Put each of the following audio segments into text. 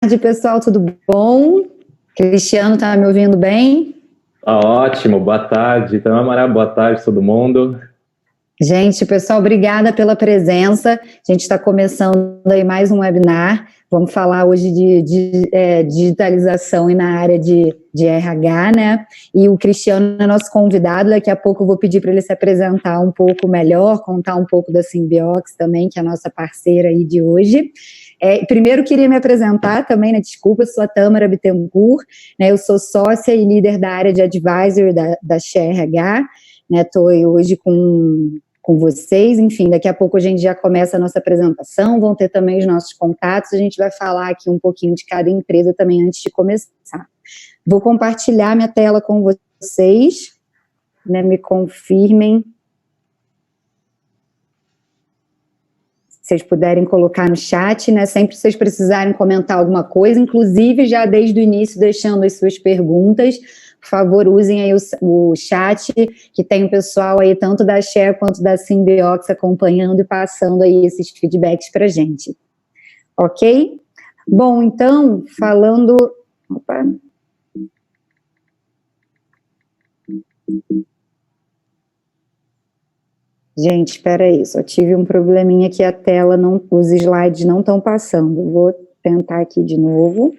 tarde, pessoal, tudo bom? Cristiano, tá me ouvindo bem? Ótimo, boa tarde. Tamara, boa tarde todo mundo. Gente, pessoal, obrigada pela presença. A gente está começando aí mais um webinar. Vamos falar hoje de digitalização e na área de RH, né? E o Cristiano é nosso convidado. Daqui a pouco eu vou pedir para ele se apresentar um pouco melhor, contar um pouco da Symbiox também, que é a nossa parceira aí de hoje. Primeiro queria me apresentar também, né? Desculpa, eu sou a Tamara Bittencourt, né? Eu sou sócia e líder da área de advisor da ShareH, né? Estou hoje com vocês, enfim, daqui a pouco a gente já começa a nossa apresentação, vão ter também os nossos contatos, a gente vai falar aqui um pouquinho de cada empresa também antes de começar. Vou compartilhar minha tela com vocês, né? Me confirmem. Se vocês puderem colocar no chat, né? Sempre que vocês precisarem comentar alguma coisa, inclusive já desde o início deixando as suas perguntas, por favor, usem aí o chat, que tem o pessoal aí tanto da Share quanto da Symbiox acompanhando e passando aí esses feedbacks pra gente. Ok? Bom, então, falando... Opa. Gente, espera aí, só tive um probleminha que a tela, os slides não estão passando. Vou tentar aqui de novo.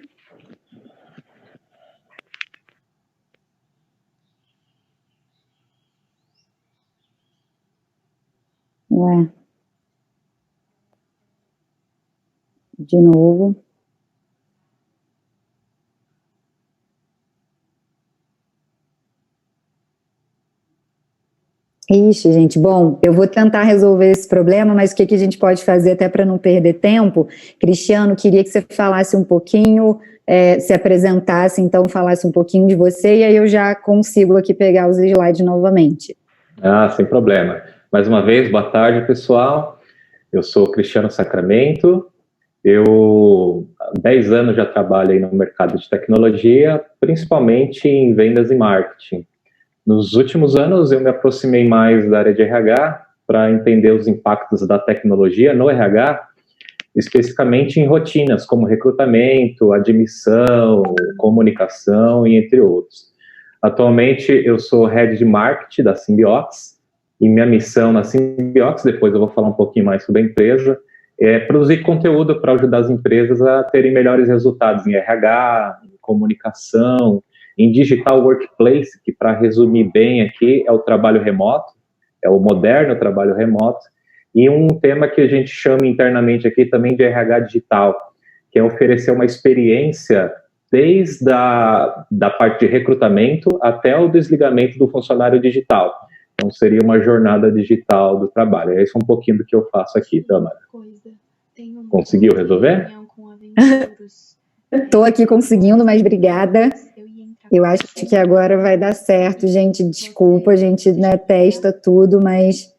Ué. De novo. Ixi, gente, bom, eu vou tentar resolver esse problema, mas o que a gente pode fazer até para não perder tempo? Cristiano, queria que você falasse um pouquinho, se apresentasse, então falasse um pouquinho de você, e aí eu já consigo aqui pegar os slides novamente. Sem problema. Mais uma vez, boa tarde, pessoal. Eu sou Cristiano Sacramento. Eu há 10 anos já trabalho aí no mercado de tecnologia, principalmente em vendas e marketing. Nos últimos anos, eu me aproximei mais da área de RH para entender os impactos da tecnologia no RH, especificamente em rotinas como recrutamento, admissão, comunicação e entre outros. Atualmente, eu sou Head de Marketing da Symbiox e minha missão na Symbiox, depois eu vou falar um pouquinho mais sobre a empresa, é produzir conteúdo para ajudar as empresas a terem melhores resultados em RH, em comunicação, em digital workplace, que para resumir bem aqui é o trabalho remoto, é o moderno trabalho remoto, e um tema que a gente chama internamente aqui também de RH digital, que é oferecer uma experiência desde da parte de recrutamento até o desligamento do funcionário digital. Então seria uma jornada digital do trabalho. Esse é um pouquinho do que eu faço aqui, Tamara. Conseguiu resolver? Estou aqui conseguindo, mas obrigada. Eu acho que agora vai dar certo, gente. Desculpa, a gente, né, testa tudo, mas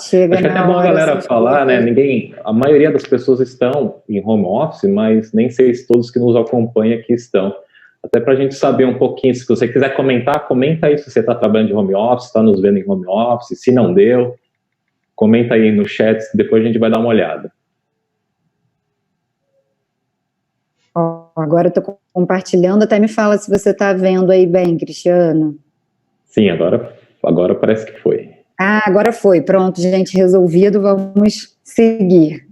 chega acho que é até bom a galera falar, né? A maioria das pessoas estão em home office, mas nem sei se todos que nos acompanham aqui estão. Até para a gente saber um pouquinho, se você quiser comentar, comenta aí se você está trabalhando de home office, está nos vendo em home office, se não deu, comenta aí no chat, depois a gente vai dar uma olhada. Agora eu estou compartilhando, até me fala se você está vendo aí bem, Cristiano. Sim, agora parece que foi. Agora foi, pronto, gente, resolvido, vamos seguir.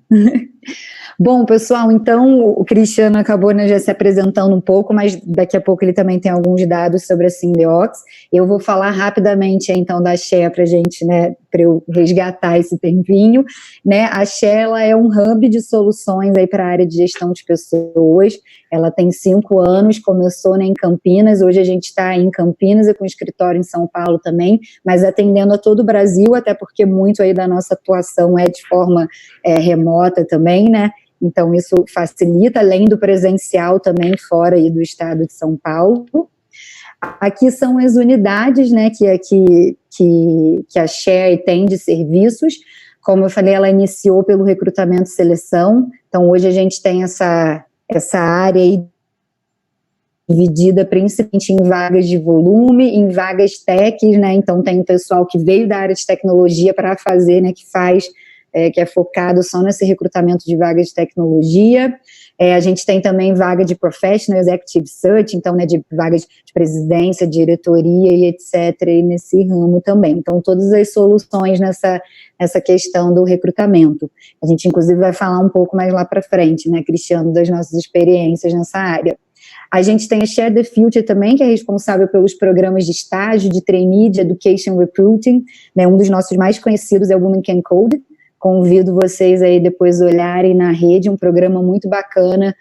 Bom, pessoal, então o Cristiano acabou, né, já se apresentando um pouco, mas daqui a pouco ele também tem alguns dados sobre a Symbiox. Eu vou falar rapidamente, então, da Share para a gente, né, para eu resgatar esse tempinho, né. A Share, ela é um hub de soluções aí para a área de gestão de pessoas. Ela tem 5 anos, começou, né, em Campinas, hoje a gente está em Campinas e com escritório em São Paulo também, mas atendendo a todo o Brasil, até porque muito aí da nossa atuação é de forma remota também, né. Então, isso facilita, além do presencial também fora aí do estado de São Paulo. Aqui são as unidades, né, que a Share tem de serviços. Como eu falei, ela iniciou pelo recrutamento e seleção. Então, hoje a gente tem essa área aí dividida principalmente em vagas de volume, em vagas techs, né, então tem o pessoal que veio da área de tecnologia para fazer, né, que faz que é focado só nesse recrutamento de vagas de tecnologia. A gente tem também vaga de Professional Executive Search, então, né, de vagas de presidência, diretoria e etc., e nesse ramo também. Então, todas as soluções nessa questão do recrutamento. A gente, inclusive, vai falar um pouco mais lá para frente, né, Cristiano, das nossas experiências nessa área. A gente tem a Share the Future também, que é responsável pelos programas de estágio, de trainee, de Education Recruiting, né, um dos nossos mais conhecidos é o Women Can Code. Convido vocês aí depois olharem na rede, um programa muito bacana,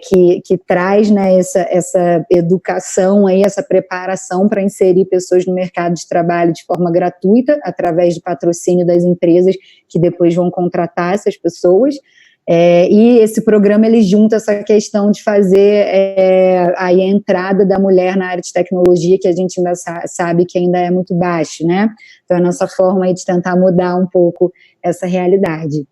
que traz, né, essa educação, aí, essa preparação para inserir pessoas no mercado de trabalho de forma gratuita, através de patrocínio das empresas que depois vão contratar essas pessoas. E esse programa, ele junta essa questão de fazer aí a entrada da mulher na área de tecnologia, que a gente ainda sabe que ainda é muito baixo, né? Então, a nossa forma aí de tentar mudar um pouco essa realidade.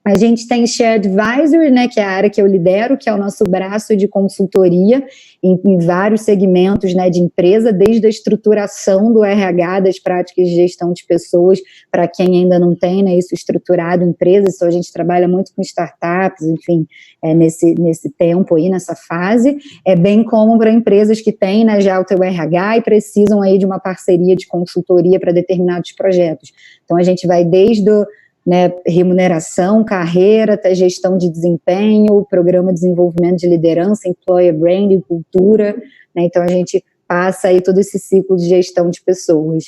A gente tem Share Advisor, né, que é a área que eu lidero, que é o nosso braço de consultoria em vários segmentos, né, de empresa, desde a estruturação do RH, das práticas de gestão de pessoas, para quem ainda não tem, né, isso estruturado em empresas. Então a gente trabalha muito com startups, enfim, nesse tempo aí, nessa fase, bem como para empresas que têm, né, já o teu RH e precisam aí de uma parceria de consultoria para determinados projetos. Então a gente vai desde né, remuneração, carreira, até gestão de desempenho, programa de desenvolvimento de liderança, employer branding, cultura, né, então a gente passa aí todo esse ciclo de gestão de pessoas.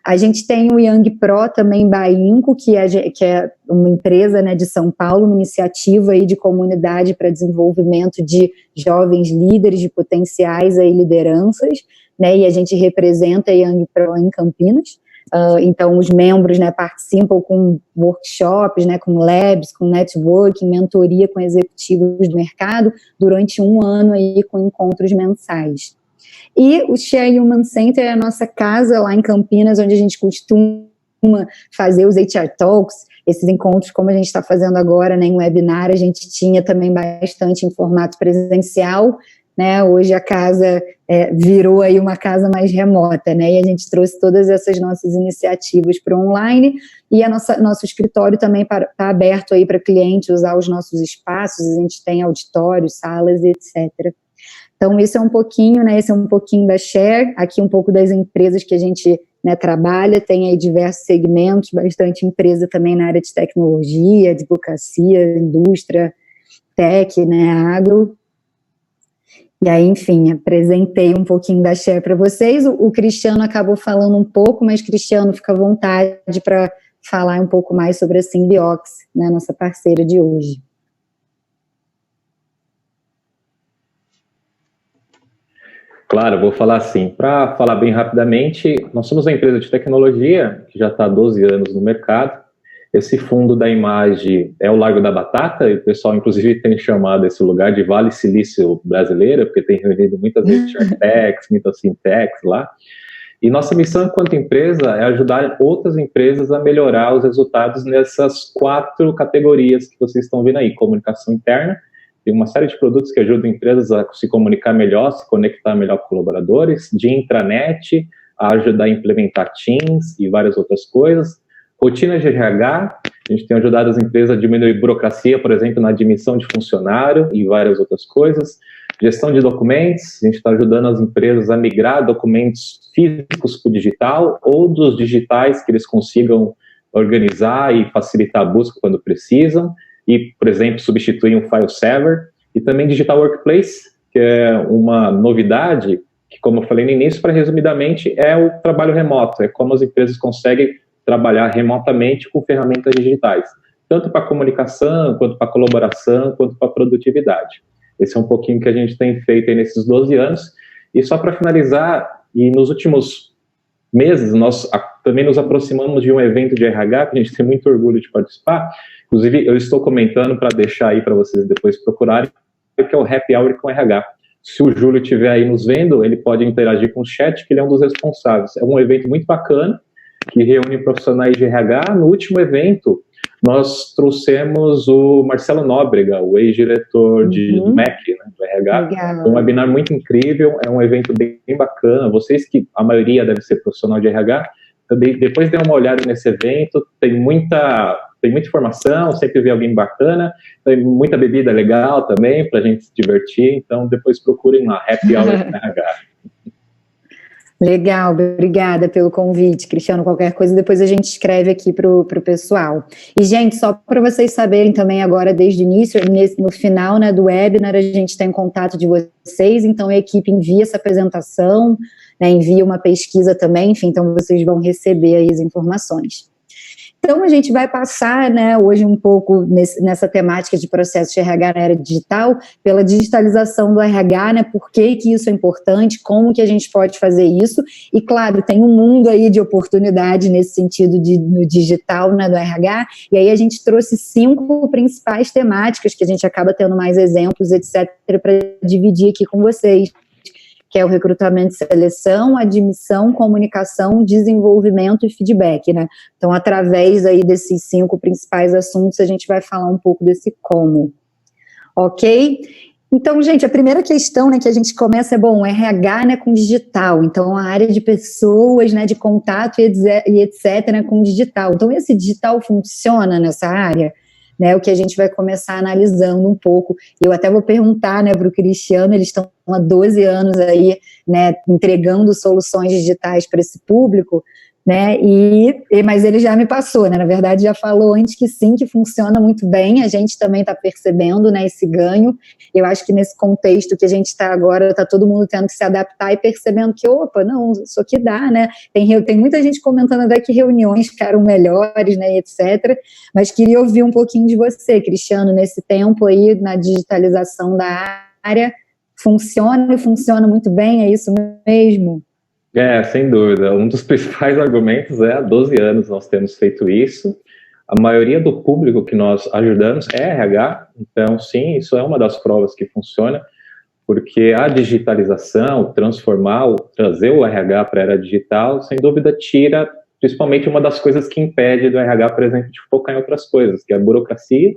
A gente tem o Young Pro também, Bainco, que é uma empresa, né, de São Paulo, uma iniciativa aí de comunidade para desenvolvimento de jovens líderes, de potenciais aí lideranças, né, e a gente representa a Young Pro em Campinas. Então, os membros, né, participam com workshops, né, com labs, com networking, mentoria com executivos do mercado durante um ano aí com encontros mensais. E o Share Human Center é a nossa casa lá em Campinas, onde a gente costuma fazer os HR Talks, esses encontros como a gente está fazendo agora, né, em webinar. A gente tinha também bastante em formato presencial, né, hoje a casa virou aí uma casa mais remota, né, e a gente trouxe todas essas nossas iniciativas para o online, e nosso escritório também está aberto aí para cliente usar os nossos espaços. A gente tem auditórios, salas, etc. Então, isso é um pouquinho, né, esse é um pouquinho da Share, aqui um pouco das empresas que a gente, né, trabalha, tem aí diversos segmentos, bastante empresa também na área de tecnologia, advocacia, indústria, tech, né, agro. E aí, enfim, apresentei um pouquinho da Share para vocês. O Cristiano acabou falando um pouco, mas, Cristiano, fica à vontade para falar um pouco mais sobre a Symbiox, né, nossa parceira de hoje. Claro, vou falar assim. Para falar bem rapidamente, nós somos uma empresa de tecnologia que já está há 12 anos no mercado. Esse fundo da imagem é o Largo da Batata, e o pessoal, inclusive, tem chamado esse lugar de Vale Silício brasileiro, porque tem reunido muitas techs, muitas fintechs lá. E nossa missão, enquanto empresa, é ajudar outras empresas a melhorar os resultados nessas 4 categorias que vocês estão vendo aí. Comunicação interna, tem uma série de produtos que ajudam empresas a se comunicar melhor, se conectar melhor com colaboradores. De intranet, a ajudar a implementar Teams e várias outras coisas. Rotinas de RH, a gente tem ajudado as empresas a diminuir burocracia, por exemplo, na admissão de funcionário e várias outras coisas. Gestão de documentos, a gente está ajudando as empresas a migrar documentos físicos para o digital, ou dos digitais que eles consigam organizar e facilitar a busca quando precisam, e, por exemplo, substituir um file server. E também Digital Workplace, que é uma novidade que, como eu falei no início, para resumidamente, é o trabalho remoto, é como as empresas conseguem trabalhar remotamente com ferramentas digitais, tanto para comunicação, quanto para colaboração, quanto para produtividade. Esse é um pouquinho que a gente tem feito aí nesses 12 anos. E só para finalizar, e nos últimos meses, nós também nos aproximamos de um evento de RH, que a gente tem muito orgulho de participar. Inclusive, eu estou comentando para deixar aí para vocês depois procurarem, que é o Happy Hour com RH. Se o Júlio estiver aí nos vendo, ele pode interagir com o chat, que ele é um dos responsáveis. É um evento muito bacana, que reúne profissionais de RH. No último evento, nós trouxemos o Marcelo Nóbrega, o ex-diretor do MEC, né, do RH. Legal. Um webinar muito incrível, é um evento bem bacana. Vocês que a maioria deve ser profissional de RH, também, depois dê uma olhada nesse evento, tem muita tem muita informação, sempre vê alguém bacana, tem muita bebida legal também, para a gente se divertir, então depois procurem lá, Happy Hour RH. Legal, obrigada pelo convite, Cristiano. Qualquer coisa, depois a gente escreve aqui para o pessoal. E, gente, só para vocês saberem também agora, desde o início, no final, né, do webinar, a gente tem contato de vocês, então a equipe envia essa apresentação, né, envia uma pesquisa também, enfim, então vocês vão receber aí as informações. Então, a gente vai passar, né, hoje um pouco nessa temática de processo de RH na era digital, pela digitalização do RH, né, por que isso é importante, como que a gente pode fazer isso, e claro, tem um mundo aí de oportunidade nesse sentido no digital, né, do RH, e aí a gente trouxe 5 principais temáticas, que a gente acaba tendo mais exemplos, etc., para dividir aqui com vocês, que é o recrutamento e seleção, admissão, comunicação, desenvolvimento e feedback, né? Então, através aí desses 5 principais assuntos, a gente vai falar um pouco desse como. Ok? Então, gente, a primeira questão, né, que a gente começa é, RH, né, com digital. Então, a área de pessoas, né, de contato e etc., né, com digital. Então, esse digital funciona nessa área? Né, o que a gente vai começar analisando um pouco. Eu até vou perguntar, né, para o Cristiano, eles estão há 12 anos aí, né, entregando soluções digitais para esse público, né, mas ele já me passou, né, na verdade já falou antes que sim, que funciona muito bem, a gente também está percebendo, né, esse ganho. Eu acho que nesse contexto que a gente está agora, está todo mundo tendo que se adaptar e percebendo que, opa, não, isso aqui dá, né, tem muita gente comentando até que reuniões ficaram melhores, né, etc., mas queria ouvir um pouquinho de você, Cristiano, nesse tempo aí, na digitalização da área, funciona e funciona muito bem, é isso mesmo? Sem dúvida. Um dos principais argumentos é há 12 anos nós temos feito isso. A maioria do público que nós ajudamos é RH, então sim, isso é uma das provas que funciona, porque a digitalização, trazer o RH para a era digital, sem dúvida tira principalmente uma das coisas que impede do RH, por exemplo, de focar em outras coisas, que é a burocracia,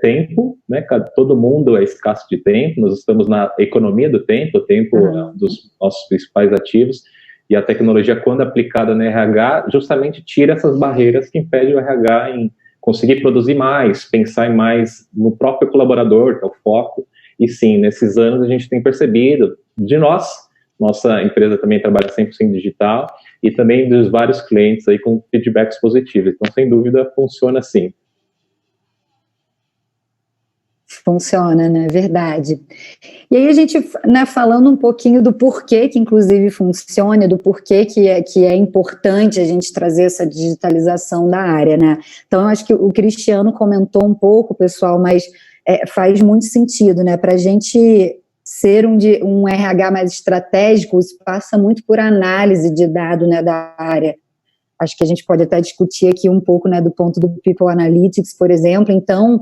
tempo, né? Todo mundo é escasso de tempo, nós estamos na economia do tempo, o tempo é um dos nossos principais ativos, e a tecnologia, quando aplicada no RH, justamente tira essas barreiras que impedem o RH em conseguir produzir mais, pensar em mais no próprio colaborador, que é o foco, e sim, nesses anos a gente tem percebido, nossa empresa também trabalha 100% digital, e também dos vários clientes aí com feedbacks positivos, então sem dúvida funciona sim. Funciona, né? Verdade. E aí a gente, né, falando um pouquinho do porquê que inclusive funciona, do porquê que é importante a gente trazer essa digitalização da área, né? Então eu acho que o Cristiano comentou um pouco, pessoal, mas faz muito sentido, né? Para a gente ser um RH mais estratégico, isso passa muito por análise de dado, né, da área. Acho que a gente pode até discutir aqui um pouco, né, do ponto do People Analytics, por exemplo. Então,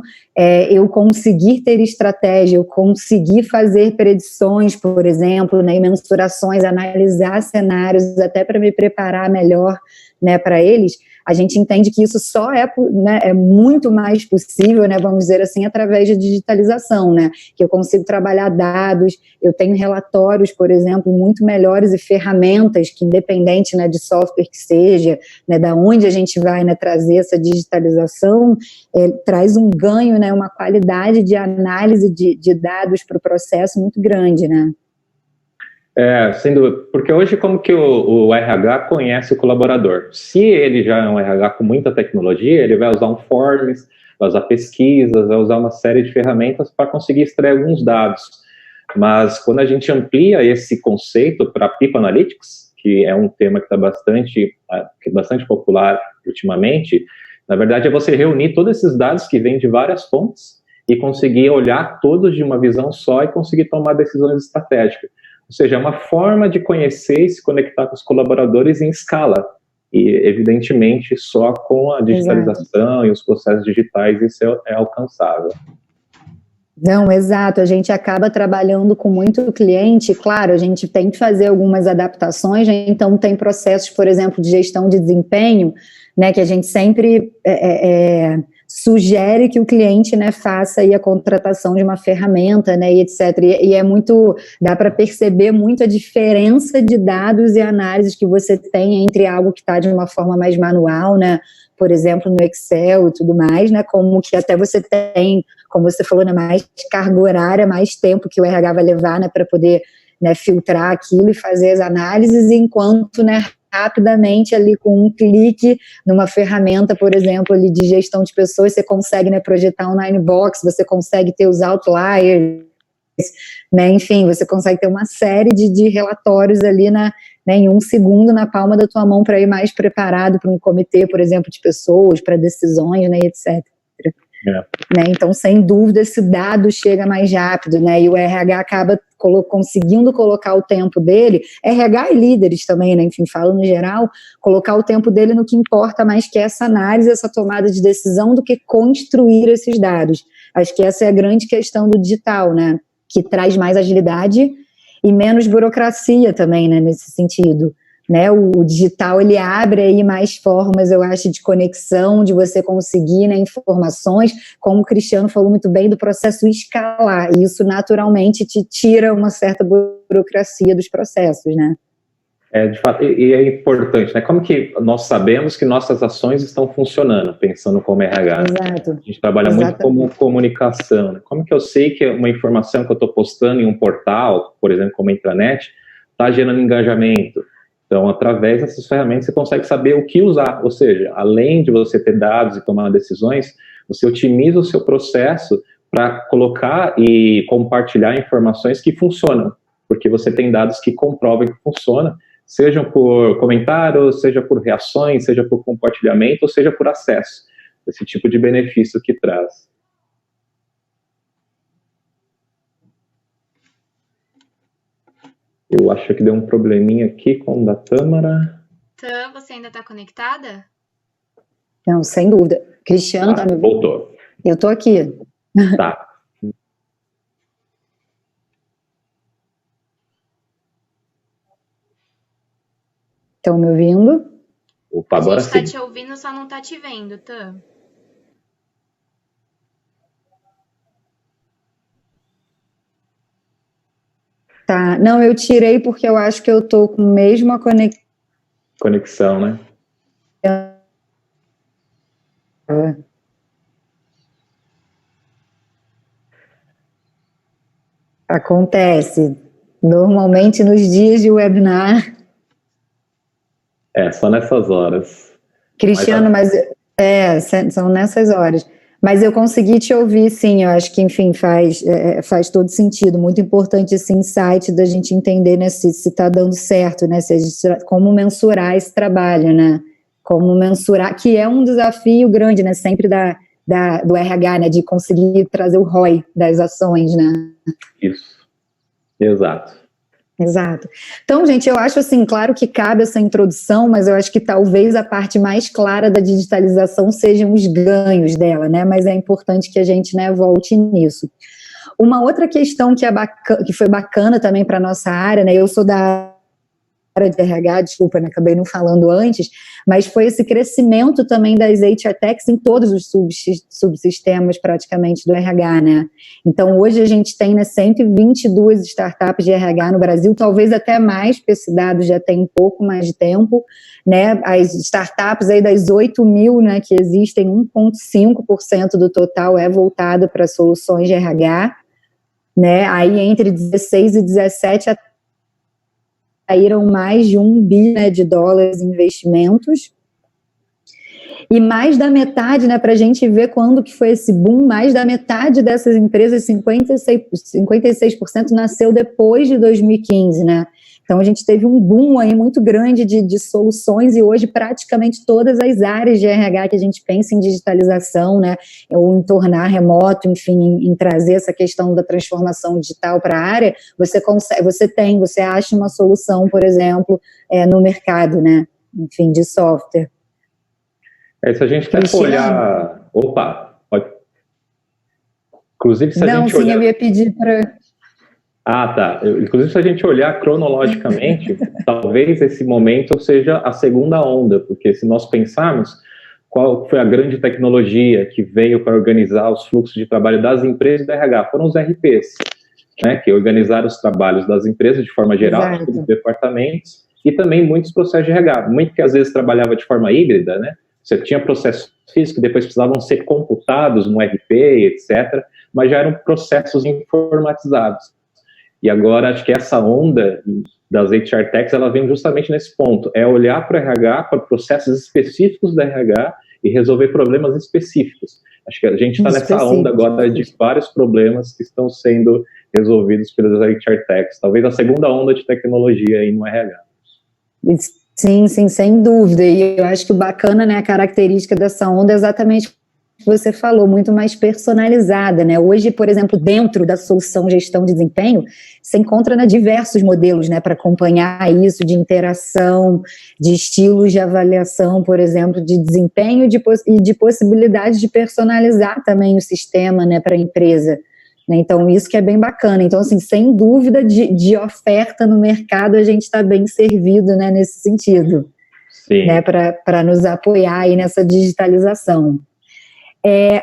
eu conseguir ter estratégia, eu conseguir fazer predições, por exemplo, né, e mensurações, analisar cenários, até para me preparar melhor, né, para eles, a gente entende que isso só é muito mais possível, né, vamos dizer assim, através da digitalização, né, que eu consigo trabalhar dados, eu tenho relatórios, por exemplo, muito melhores e ferramentas que, independente, né, de software que seja, né, da onde a gente vai, né, trazer essa digitalização, traz um ganho, né, uma qualidade de análise de dados para o processo muito grande, né. Sem dúvida, porque hoje como que o RH conhece o colaborador? Se ele já é um RH com muita tecnologia, ele vai usar um Forms, vai usar pesquisas, vai usar uma série de ferramentas para conseguir extrair alguns dados. Mas quando a gente amplia esse conceito para People Analytics, que é um tema que está bastante popular ultimamente, na verdade é você reunir todos esses dados que vêm de várias fontes e conseguir olhar todos de uma visão só e conseguir tomar decisões estratégicas. Ou seja, é uma forma de conhecer e se conectar com os colaboradores em escala. E, evidentemente, só com a digitalização e os processos digitais isso é alcançável. Não, exato, a gente acaba trabalhando com muito cliente, claro, a gente tem que fazer algumas adaptações, então tem processos, por exemplo, de gestão de desempenho, né, que a gente sempre sugere que o cliente, né, faça aí a contratação de uma ferramenta, né, e etc. E é muito, dá para perceber muito a diferença de dados e análises que você tem entre algo que está de uma forma mais manual, né, por exemplo, no Excel e tudo mais, né, como que até você tem, como você falou, né, mais carga horária, mais tempo que o RH vai levar, né, para poder, né, filtrar aquilo e fazer as análises, enquanto, né, rapidamente ali com um clique numa ferramenta, por exemplo, ali de gestão de pessoas, você consegue, né, projetar um Ninebox, você consegue ter os outliers, né, enfim, você consegue ter uma série de relatórios ali né, em um segundo na palma da tua mão para ir mais preparado para um comitê, por exemplo, de pessoas, para decisões, né, etc. Né, então, sem dúvida, esse dado chega mais rápido, né, e o RH acaba conseguindo colocar o tempo dele, RH e líderes também, né, enfim, falo no geral, colocar o tempo dele no que importa mais, que é essa análise, essa tomada de decisão, do que construir esses dados. Acho que essa é a grande questão do digital, né, que traz mais agilidade e menos burocracia também, né, nesse sentido. Né, o digital, ele abre aí mais formas, eu acho, de conexão, de você conseguir, né, informações, como o Cristiano falou muito bem, do processo escalar, e isso naturalmente te tira uma certa burocracia dos processos, né. De fato, e é importante, né? Como que nós sabemos que nossas ações estão funcionando, pensando como RH? Exato. A gente trabalha muito como comunicação, né? Como que eu sei que uma informação que eu estou postando em um portal, por exemplo, como a intranet, está gerando engajamento? Então, através dessas ferramentas, você consegue saber o que usar, ou seja, além de você ter dados e tomar decisões, você otimiza o seu processo para colocar e compartilhar informações que funcionam, porque você tem dados que comprovam que funciona, sejam por comentários, seja por reações, seja por compartilhamento, ou seja por acesso. Esse tipo de benefício que traz. Eu acho que deu um probleminha aqui com o da Tâmara. Tam, você ainda está conectada? Não, sem dúvida. Cristiano tá me ouvindo? Voltou. Eu estou aqui. Tá. Estão me ouvindo? Opa, agora sim. A gente está te ouvindo, só não está te vendo, Tam. Tá, não, eu tirei porque eu acho que eu tô com a mesma conexão, né? Acontece. Normalmente nos dias de webinar. Só nessas horas. Cristiano, são nessas horas. Mas eu consegui te ouvir, sim, eu acho que, enfim, faz todo sentido, muito importante esse insight da gente entender, né, se está dando certo, né, como mensurar esse trabalho, né, como mensurar, que é um desafio grande, né, sempre do RH, né, de conseguir trazer o ROI das ações, né. Isso, exato. Exato. Então, gente, eu acho assim, claro que cabe essa introdução, mas eu acho que talvez a parte mais clara da digitalização sejam os ganhos dela, né? Mas é importante que a gente, né, volte nisso. Uma outra questão que foi bacana também para a nossa área, né? Eu sou da área de RH, desculpa, né, acabei não falando antes, mas foi esse crescimento também das HR Techs em todos os subsistemas praticamente do RH, né? Então hoje a gente tem, né, 122 startups de RH no Brasil, talvez até mais, porque esse dado já tem um pouco mais de tempo, né? As startups aí das 8 mil, né, que existem, 1,5% do total é voltado para soluções de RH, né? Aí entre 16 e 17 saíram mais de $1 bilhão em investimentos, e mais da metade, né, para a gente ver quando que foi esse boom, mais da metade dessas empresas, 56% nasceu depois de 2015, né, então a gente teve um boom aí muito grande de soluções, e hoje praticamente todas as áreas de RH que a gente pensa em digitalização, né, ou em tornar remoto, enfim, em trazer essa questão da transformação digital para a área, você acha uma solução, por exemplo, no mercado, né, enfim, de software. Se a gente quer olhar... Opa, pode... Inclusive, se a gente olhar... eu ia pedir para... tá. Inclusive, se a gente olhar cronologicamente, talvez esse momento seja a segunda onda, porque se nós pensarmos qual foi a grande tecnologia que veio para organizar os fluxos de trabalho das empresas da RH, foram os RPs, né, que organizaram os trabalhos das empresas de forma geral, todos os departamentos, e também muitos processos de RH, muito que às vezes trabalhava de forma híbrida, né, Você tinha processos físicos que depois precisavam ser computados no RP, etc., mas já eram processos informatizados. E agora, acho que essa onda das HR Techs, ela vem justamente nesse ponto, é olhar para o RH, para processos específicos da RH e resolver problemas específicos. Acho que a gente está nessa onda agora de vários problemas que estão sendo resolvidos pelas HR Techs, talvez a segunda onda de tecnologia aí no RH. Sim, sim, sem dúvida, e eu acho que o bacana, né, a característica dessa onda é exatamente que você falou, muito mais personalizada, né? Hoje, por exemplo, dentro da solução gestão de desempenho, você encontra, né, diversos modelos, né, para acompanhar isso, de interação, de estilos de avaliação, por exemplo, de desempenho e de possibilidade de personalizar também o sistema, né, para a empresa. Então, isso que é bem bacana. Então, assim, sem dúvida de oferta no mercado, a gente está bem servido, né, nesse sentido. Sim. Né, para nos apoiar aí nessa digitalização.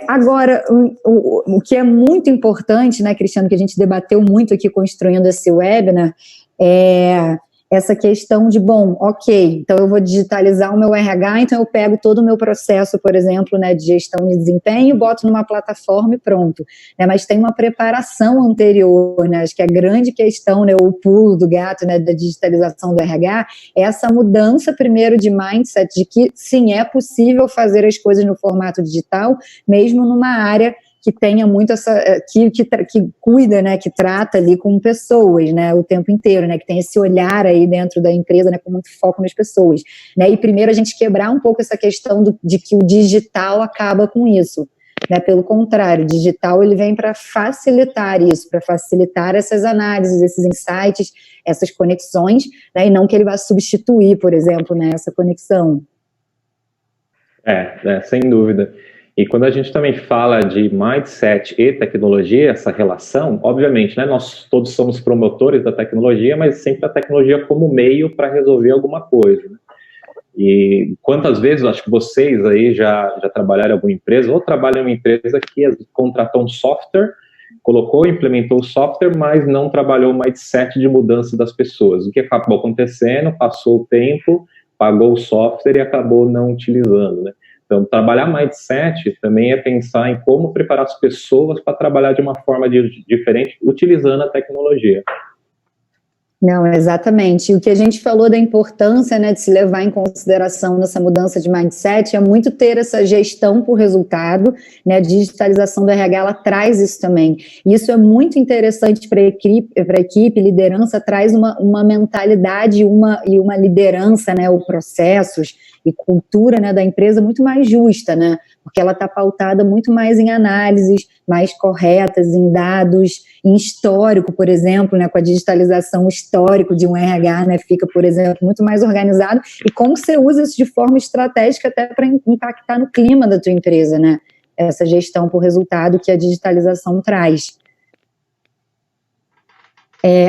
Agora, o que é muito importante, né, Cristiano, que a gente debateu muito aqui construindo esse webinar, é essa questão de, bom, ok, então eu vou digitalizar o meu RH, então eu pego todo o meu processo, por exemplo, né, de gestão de desempenho, boto numa plataforma e pronto, né, mas tem uma preparação anterior, né, acho que a grande questão, né, o pulo do gato, né, da digitalização do RH, é essa mudança primeiro de mindset, de que sim, é possível fazer as coisas no formato digital, mesmo numa área que tenha muito essa, que cuida, né, que trata ali com pessoas, né, o tempo inteiro, né, que tem esse olhar aí dentro da empresa, né, com muito foco nas pessoas, né, e primeiro a gente quebrar um pouco essa questão de que o digital acaba com isso, né, pelo contrário, o digital ele vem para facilitar isso, para facilitar essas análises, esses insights, essas conexões, né, e não que ele vá substituir, por exemplo, né, essa conexão. Sem dúvida. E quando a gente também fala de mindset e tecnologia, essa relação, obviamente, né, nós todos somos promotores da tecnologia, mas sempre a tecnologia como meio para resolver alguma coisa. Né? E quantas vezes, acho que vocês aí já trabalharam em alguma empresa, ou trabalham em uma empresa que contratou um software, implementou o software, mas não trabalhou o mindset de mudança das pessoas. O que acabou acontecendo, passou o tempo, pagou o software e acabou não utilizando, né? Então, trabalhar mindset também é pensar em como preparar as pessoas para trabalhar de uma forma diferente, utilizando a tecnologia. Não, exatamente. E o que a gente falou da importância, né, de se levar em consideração nessa mudança de mindset é muito ter essa gestão por resultado, né, a digitalização do RH, ela traz isso também. E isso é muito interessante para a equipe, liderança traz uma mentalidade e uma liderança, né, ou processos e cultura, né, da empresa muito mais justa, né, porque ela está pautada muito mais em análises mais corretas, em dados, em histórico, por exemplo, né, com a digitalização, o histórico de um RH, né, fica, por exemplo, muito mais organizado, e como você usa isso de forma estratégica até para impactar no clima da tua empresa, né, essa gestão por resultado que a digitalização traz.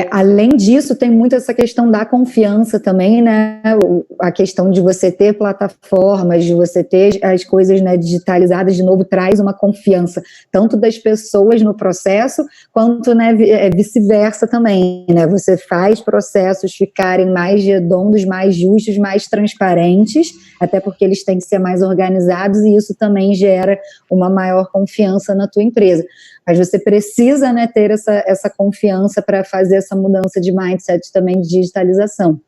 Além disso, tem muito essa questão da confiança também, né, a questão de você ter plataformas, de você ter as coisas, né, digitalizadas, de novo, traz uma confiança, tanto das pessoas no processo, quanto, né, vice-versa também, né, você faz processos ficarem mais redondos, mais justos, mais transparentes, até porque eles têm que ser mais organizados, e isso também gera uma maior confiança na tua empresa. Mas você precisa, né, ter essa confiança para fazer essa mudança de mindset também de digitalização.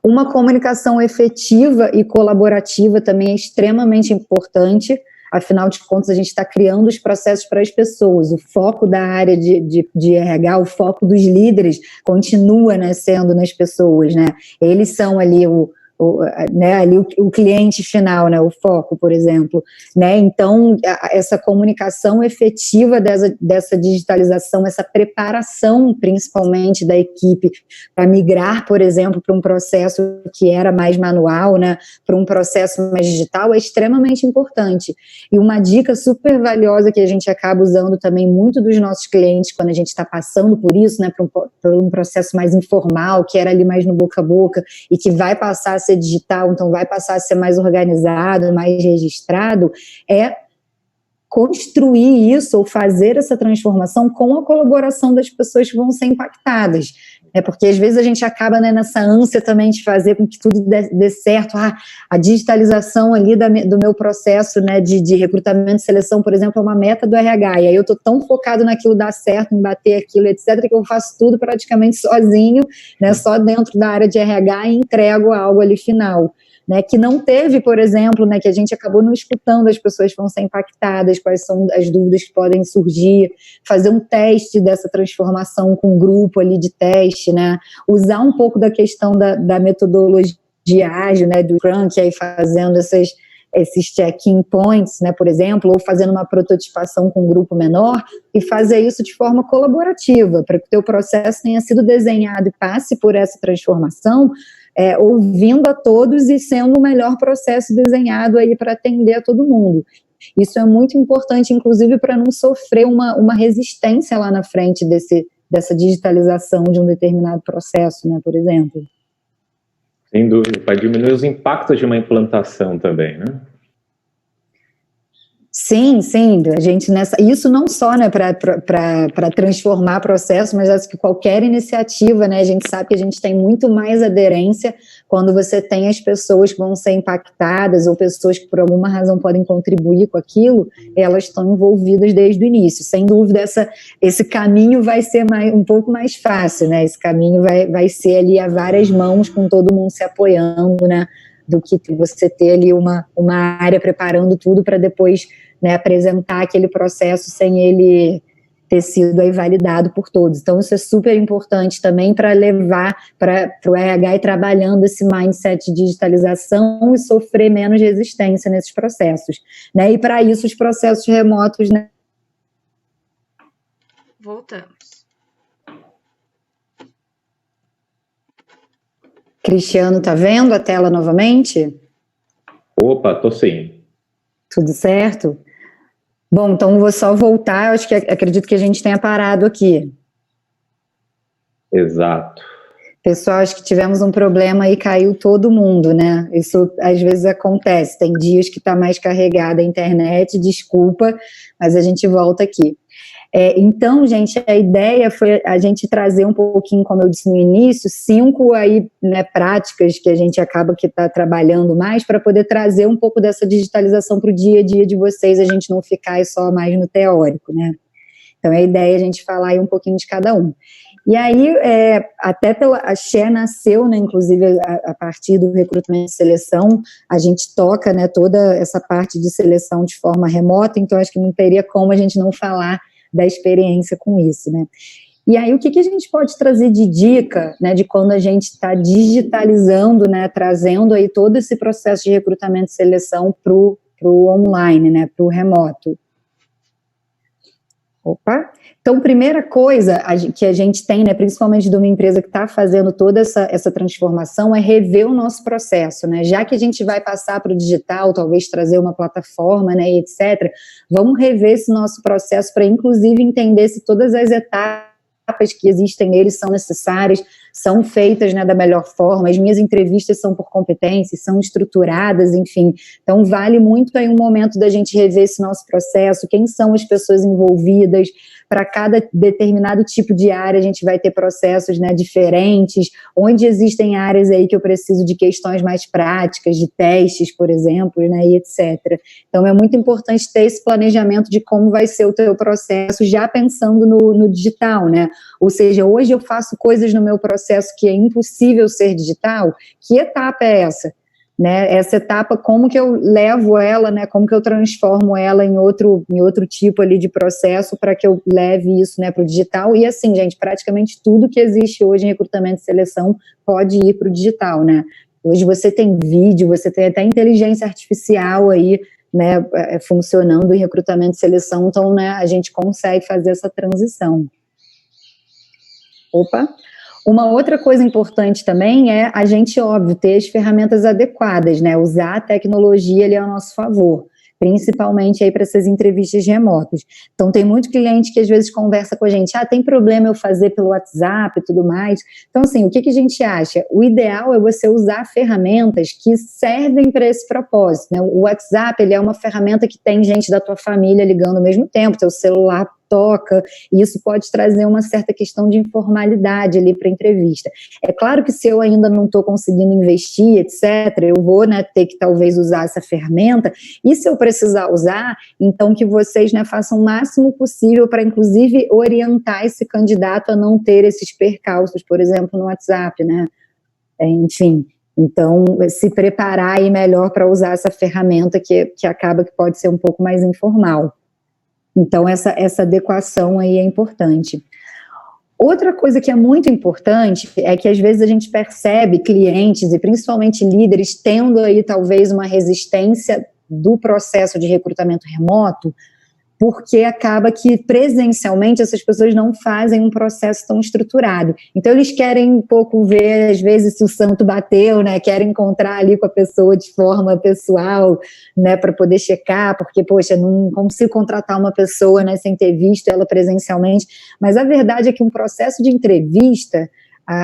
Uma comunicação efetiva e colaborativa também é extremamente importante, afinal de contas a gente está criando os processos para as pessoas, o foco da área de RH, o foco dos líderes continua, né, sendo nas pessoas, né, eles são ali o cliente final, né, o foco, por exemplo, né, então essa comunicação efetiva dessa digitalização, essa preparação principalmente da equipe para migrar, por exemplo, para um processo que era mais manual, né, para um processo mais digital é extremamente importante. E uma dica super valiosa que a gente acaba usando também muito dos nossos clientes quando a gente está passando por isso, né, por um processo mais informal, que era ali mais no boca a boca e que vai passar a ser digital, então vai passar a ser mais organizado, mais registrado, é construir isso ou fazer essa transformação com a colaboração das pessoas que vão ser impactadas. Porque às vezes a gente acaba, né, nessa ânsia também de fazer com que tudo dê certo. A digitalização ali do meu processo, né, de recrutamento e seleção, por exemplo, é uma meta do RH, e aí eu estou tão focado naquilo dar certo, em bater aquilo, etc., que eu faço tudo praticamente sozinho, né, só dentro da área de RH, e entrego algo ali final. Né, que não teve, por exemplo, né, que a gente acabou não escutando as pessoas que vão ser impactadas, quais são as dúvidas que podem surgir, fazer um teste dessa transformação com um grupo ali de teste, né, usar um pouco da questão da metodologia ágil, né, do Scrum, que aí fazendo esses check-in points, né, por exemplo, ou fazendo uma prototipação com um grupo menor, e fazer isso de forma colaborativa, para que o teu processo tenha sido desenhado e passe por essa transformação, ouvindo a todos e sendo o melhor processo desenhado aí para atender a todo mundo. Isso é muito importante, inclusive, para não sofrer uma resistência lá na frente dessa digitalização de um determinado processo, né, por exemplo. Sem dúvida, vai diminuir os impactos de uma implantação também, né? Sim, a gente isso não só, né, para transformar processo, mas acho que qualquer iniciativa, né, a gente sabe que a gente tem muito mais aderência quando você tem as pessoas que vão ser impactadas ou pessoas que por alguma razão podem contribuir com aquilo, elas estão envolvidas desde o início. Sem dúvida, esse caminho vai ser um pouco mais fácil, né, esse caminho vai ser ali a várias mãos, com todo mundo se apoiando, né, do que você ter ali uma área preparando tudo para depois, né, apresentar aquele processo sem ele ter sido aí validado por todos. Então, isso é super importante também para levar para o RH ir trabalhando esse mindset de digitalização e sofrer menos resistência nesses processos. Né? E para isso, os processos remotos... Né? Voltamos. Cristiano, tá vendo a tela novamente? Opa, tô sim. Tudo certo? Bom, então vou só voltar, acredito que a gente tenha parado aqui. Exato. Pessoal, acho que tivemos um problema e caiu todo mundo, né? Isso às vezes acontece, tem dias que está mais carregada a internet, desculpa, mas a gente volta aqui. Então, gente, a ideia foi a gente trazer um pouquinho, como eu disse no início, 5 aí, né, práticas que a gente acaba que está trabalhando mais para poder trazer um pouco dessa digitalização para o dia a dia de vocês, a gente não ficar só mais no teórico, né? Então, a ideia é a gente falar aí um pouquinho de cada um. E aí, até a Share nasceu, né, inclusive a partir do recrutamento e seleção, a gente toca, né, toda essa parte de seleção de forma remota, então acho que não teria como a gente não falar da experiência com isso, né? E aí, o que a gente pode trazer de dica, né, de quando a gente está digitalizando, né, trazendo aí todo esse processo de recrutamento e seleção para o online, né, para o remoto? Opa! Então, primeira coisa que a gente tem, né, principalmente de uma empresa que está fazendo toda essa transformação, é rever o nosso processo, né, já que a gente vai passar para o digital, talvez trazer uma plataforma, né, etc., vamos rever esse nosso processo para, inclusive, entender se todas as etapas que existem nele são necessárias, são feitas, né, da melhor forma, as minhas entrevistas são por competências, são estruturadas, enfim. Então, vale muito aí um momento da gente rever esse nosso processo, quem são as pessoas envolvidas, para cada determinado tipo de área a gente vai ter processos, né, diferentes, onde existem áreas aí que eu preciso de questões mais práticas, de testes, por exemplo, né, e etc. Então, é muito importante ter esse planejamento de como vai ser o teu processo, já pensando no digital, né, ou seja, hoje eu faço coisas no meu processo que é impossível ser digital, que etapa é essa? Né, essa etapa, como que eu levo ela, né, como que eu transformo ela em outro tipo ali de processo para que eu leve isso, né, para o digital, e assim, gente, praticamente tudo que existe hoje em recrutamento e seleção pode ir para o digital, né, hoje você tem vídeo, você tem até inteligência artificial aí, né, funcionando em recrutamento e seleção, então, né, a gente consegue fazer essa transição. Opa! Uma outra coisa importante também é a gente, óbvio, ter as ferramentas adequadas, né, usar a tecnologia ali ao nosso favor, principalmente aí para essas entrevistas remotas. Então, tem muito cliente que às vezes conversa com a gente, tem problema eu fazer pelo WhatsApp e tudo mais. Então, assim, o que a gente acha? O ideal é você usar ferramentas que servem para esse propósito, né? O WhatsApp, ele é uma ferramenta que tem gente da tua família ligando ao mesmo tempo, teu celular toca, e isso pode trazer uma certa questão de informalidade ali para a entrevista. É claro que se eu ainda não estou conseguindo investir, etc., eu vou, né, ter que talvez usar essa ferramenta, e se eu precisar usar, então que vocês, né, façam o máximo possível para, inclusive, orientar esse candidato a não ter esses percalços, por exemplo, no WhatsApp, né? Enfim, então se preparar aí melhor para usar essa ferramenta que acaba que pode ser um pouco mais informal. Então essa adequação aí é importante. Outra coisa que é muito importante é que às vezes a gente percebe clientes e principalmente líderes tendo aí talvez uma resistência do processo de recrutamento remoto, porque acaba que presencialmente essas pessoas não fazem um processo tão estruturado. Então eles querem um pouco ver, às vezes, se o santo bateu, né? Querem encontrar ali com a pessoa de forma pessoal, né? Para poder checar, porque, poxa, não consigo contratar uma pessoa, né, sem ter visto ela presencialmente. Mas a verdade é que um processo de entrevista,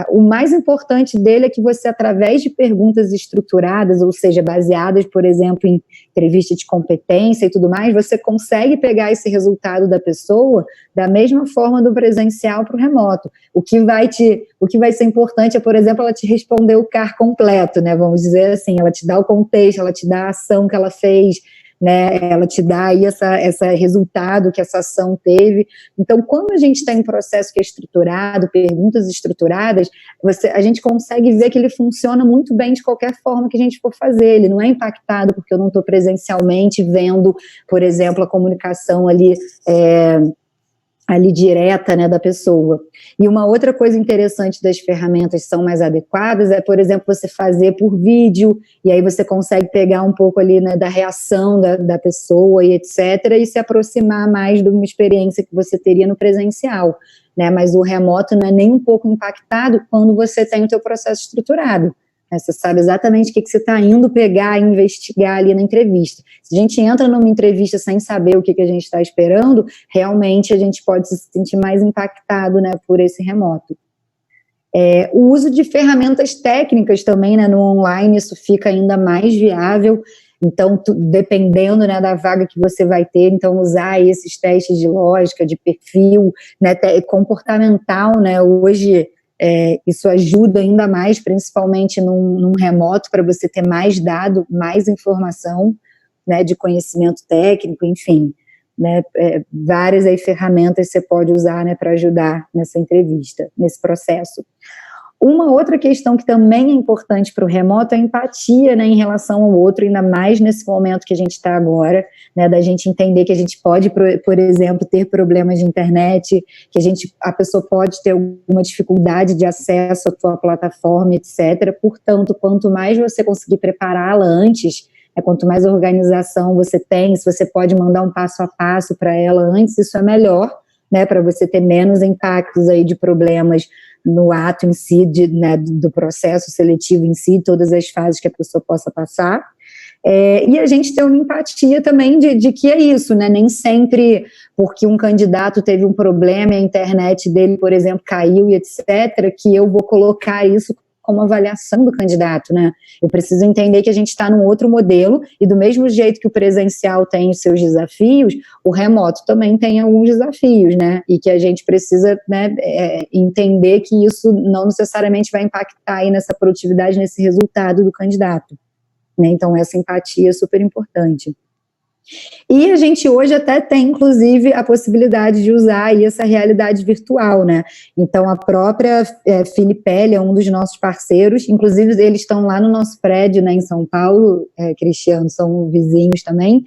o mais importante dele é que você, através de perguntas estruturadas, ou seja, baseadas, por exemplo, em entrevista de competência e tudo mais, você consegue pegar esse resultado da pessoa da mesma forma do presencial para o remoto. O que vai ser importante é, por exemplo, ela te responder o CAR completo, né? Vamos dizer assim, ela te dá o contexto, ela te dá a ação que ela fez, né, ela te dá aí esse resultado que essa ação teve. Então, quando a gente tem um processo que é estruturado, perguntas estruturadas, a gente consegue ver que ele funciona muito bem de qualquer forma que a gente for fazer. Ele não é impactado porque eu não estou presencialmente vendo, por exemplo, a comunicação ali direta, né, da pessoa. E uma outra coisa interessante das ferramentas que são mais adequadas é, por exemplo, você fazer por vídeo, e aí você consegue pegar um pouco ali, né, da reação da pessoa e etc., e se aproximar mais de uma experiência que você teria no presencial, né, mas o remoto não é nem um pouco impactado quando você tem o teu processo estruturado. Você sabe exatamente o que você está indo pegar e investigar ali na entrevista. Se a gente entra numa entrevista sem saber o que a gente está esperando, realmente a gente pode se sentir mais impactado, né, por esse remoto. O uso de ferramentas técnicas também, né, no online, isso fica ainda mais viável. Então, dependendo, né, da vaga que você vai ter, então usar esses testes de lógica, de perfil, né, comportamental, né, hoje isso ajuda ainda mais, principalmente num remoto, para você ter mais dado, mais informação, né, de conhecimento técnico, enfim, né, várias aí ferramentas você pode usar, né, para ajudar nessa entrevista, nesse processo. Uma outra questão que também é importante para o remoto é a empatia, né, em relação ao outro, ainda mais nesse momento que a gente está agora, né, da gente entender que a gente pode, por exemplo, ter problemas de internet, que a pessoa pode ter alguma dificuldade de acesso à tua plataforma, etc. Portanto, quanto mais você conseguir prepará-la antes, quanto mais organização você tem, se você pode mandar um passo a passo para ela antes, isso é melhor, né, para você ter menos impactos aí de problemas no ato em si, né, do processo seletivo em si, todas as fases que a pessoa possa passar. E a gente tem uma empatia também de que é isso, né? Nem sempre porque um candidato teve um problema e a internet dele, por exemplo, caiu e etc., que eu vou colocar isso como avaliação do candidato, né? Eu preciso entender que a gente está num outro modelo e do mesmo jeito que o presencial tem os seus desafios, o remoto também tem alguns desafios, né? E que a gente precisa, né, entender que isso não necessariamente vai impactar aí nessa produtividade, nesse resultado do candidato, né? Então essa empatia é super importante. E a gente hoje até tem, inclusive, a possibilidade de usar aí essa realidade virtual, né? Então, a própria Filipelli é um dos nossos parceiros, inclusive eles estão lá no nosso prédio, né, em São Paulo, Cristiano, são vizinhos também,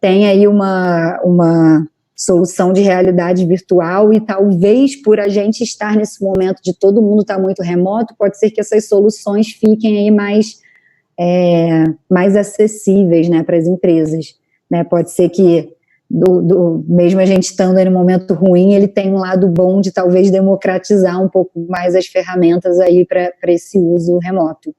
tem aí uma solução de realidade virtual e talvez por a gente estar nesse momento de todo mundo estar muito remoto, pode ser que essas soluções fiquem aí mais acessíveis, né, para as empresas. Né, pode ser que, mesmo a gente estando aí no momento ruim, ele tem um lado bom de talvez democratizar um pouco mais as ferramentas aí para esse uso remoto.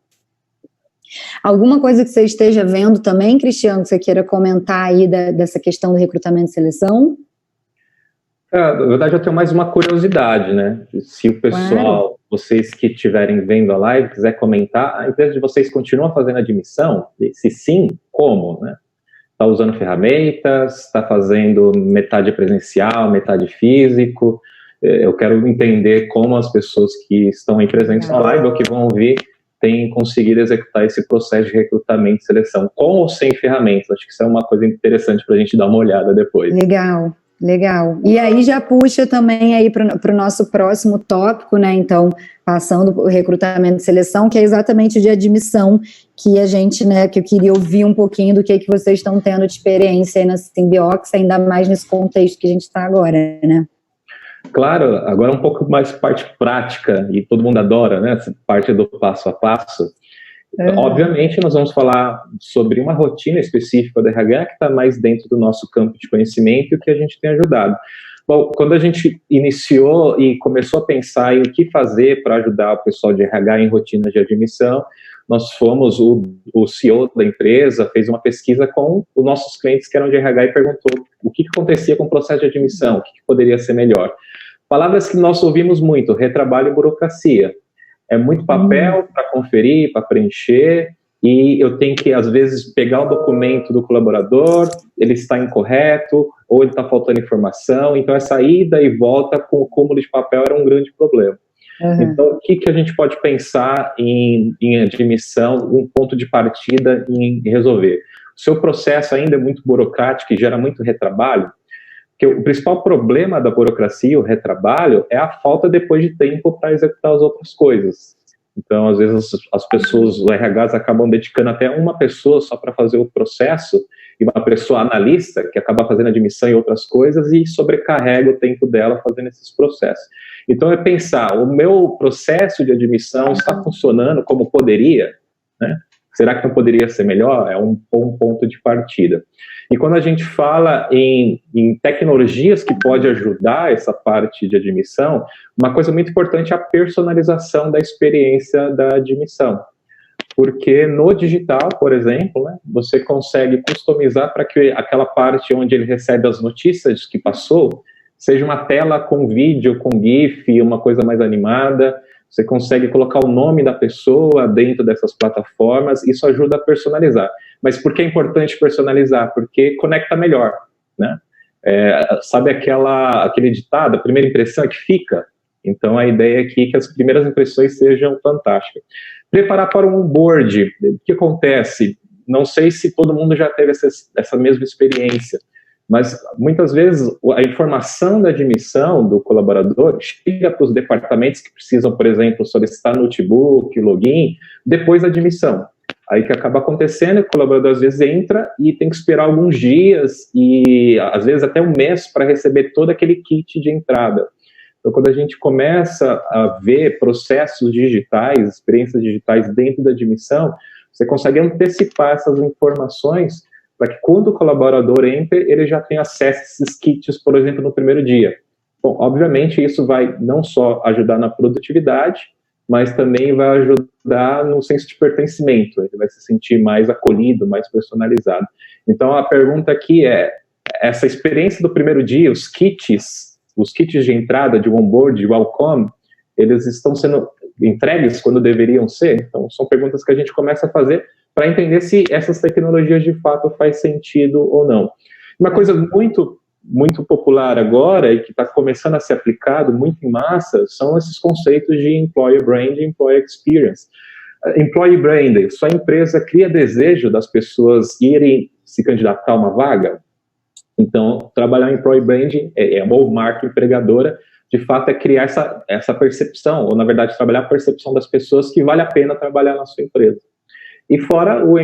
Alguma coisa que você esteja vendo também, Cristiano, que você queira comentar aí dessa questão do recrutamento e seleção? Na verdade, eu tenho mais uma curiosidade, né? Se o pessoal, vocês que estiverem vendo a live, quiser comentar, a empresa de vocês continua fazendo admissão? Se sim, como, né? está usando ferramentas, está fazendo metade presencial, metade físico. Eu quero entender como as pessoas que estão em presença online ou que vão ouvir têm conseguido executar esse processo de recrutamento e seleção, com ou sem ferramentas. Acho que isso é uma coisa interessante para a gente dar uma olhada depois. Legal. Legal. E aí já puxa também aí para o nosso próximo tópico, né? Então, passando o recrutamento e seleção, que é exatamente o de admissão, que a gente, né, que eu queria ouvir um pouquinho do que vocês estão tendo de experiência aí na Simbiox, ainda mais nesse contexto que a gente está agora, né? Claro, agora um pouco mais parte prática, e todo mundo adora, né? Essa parte do passo a passo. Obviamente, nós vamos falar sobre uma rotina específica do RH que está mais dentro do nosso campo de conhecimento e o que a gente tem ajudado. Bom, quando a gente iniciou e começou a pensar em o que fazer para ajudar o pessoal de RH em rotinas de admissão, nós fomos, o CEO da empresa fez uma pesquisa com os nossos clientes que eram de RH e perguntou o que acontecia com o processo de admissão, o que poderia ser melhor. Palavras que nós ouvimos muito: retrabalho e burocracia. É muito papel para conferir, para preencher, e eu tenho que, às vezes, pegar o documento do colaborador, ele está incorreto, ou ele está faltando informação, então essa ida e volta com o cúmulo de papel era um grande problema. Então, o que a gente pode pensar em admissão, um ponto de partida em resolver? O seu processo ainda é muito burocrático e gera muito retrabalho, porque o principal problema da burocracia, o retrabalho, é a falta depois de tempo para executar as outras coisas. Então, às vezes, as pessoas, os RHs, acabam dedicando até uma pessoa só para fazer o processo, e uma pessoa analista, que acaba fazendo admissão e outras coisas, e sobrecarrega o tempo dela fazendo esses processos. Então, é pensar, o meu processo de admissão está funcionando como poderia, né? Será que não poderia ser melhor? É um ponto de partida. E quando a gente fala em tecnologias que pode ajudar essa parte de admissão, uma coisa muito importante é a personalização da experiência da admissão. Porque no digital, por exemplo, né, você consegue customizar para que aquela parte onde ele recebe as notícias que passou seja uma tela com vídeo, com GIF, uma coisa mais animada. Você consegue colocar o nome da pessoa dentro dessas plataformas, isso ajuda a personalizar. Mas por que é importante personalizar? Porque conecta melhor, né? Sabe aquele ditado, a primeira impressão é que fica? Então a ideia aqui é que as primeiras impressões sejam fantásticas. Preparar para um onboard, o que acontece? Não sei se todo mundo já teve essa mesma experiência, mas muitas vezes a informação da admissão do colaborador chega para os departamentos que precisam, por exemplo, solicitar notebook, login, depois da admissão. Aí que acaba acontecendo, o colaborador às vezes entra e tem que esperar alguns dias e às vezes até um mês para receber todo aquele kit de entrada. Então, quando a gente começa a ver processos digitais, experiências digitais dentro da admissão, você consegue antecipar essas informações para que quando o colaborador entra, ele já tenha acesso a esses kits, por exemplo, no primeiro dia. Bom, obviamente isso vai não só ajudar na produtividade, mas também vai ajudar no senso de pertencimento, ele vai se sentir mais acolhido, mais personalizado. Então a pergunta aqui é, essa experiência do primeiro dia, os kits de entrada, de onboard, de welcome, eles estão sendo entregues quando deveriam ser? Então são perguntas que a gente começa a fazer para entender se essas tecnologias de fato faz sentido ou não. Uma coisa muito, muito popular agora e que está começando a ser aplicado muito em massa são esses conceitos de Employer Brand e Employer Experience. Employer Brand, sua empresa cria desejo das pessoas irem se candidatar a uma vaga? Então, trabalhar em Employer Brand ou marca empregadora, de fato, é criar essa percepção, ou na verdade, trabalhar a percepção das pessoas que vale a pena trabalhar na sua empresa. E fora o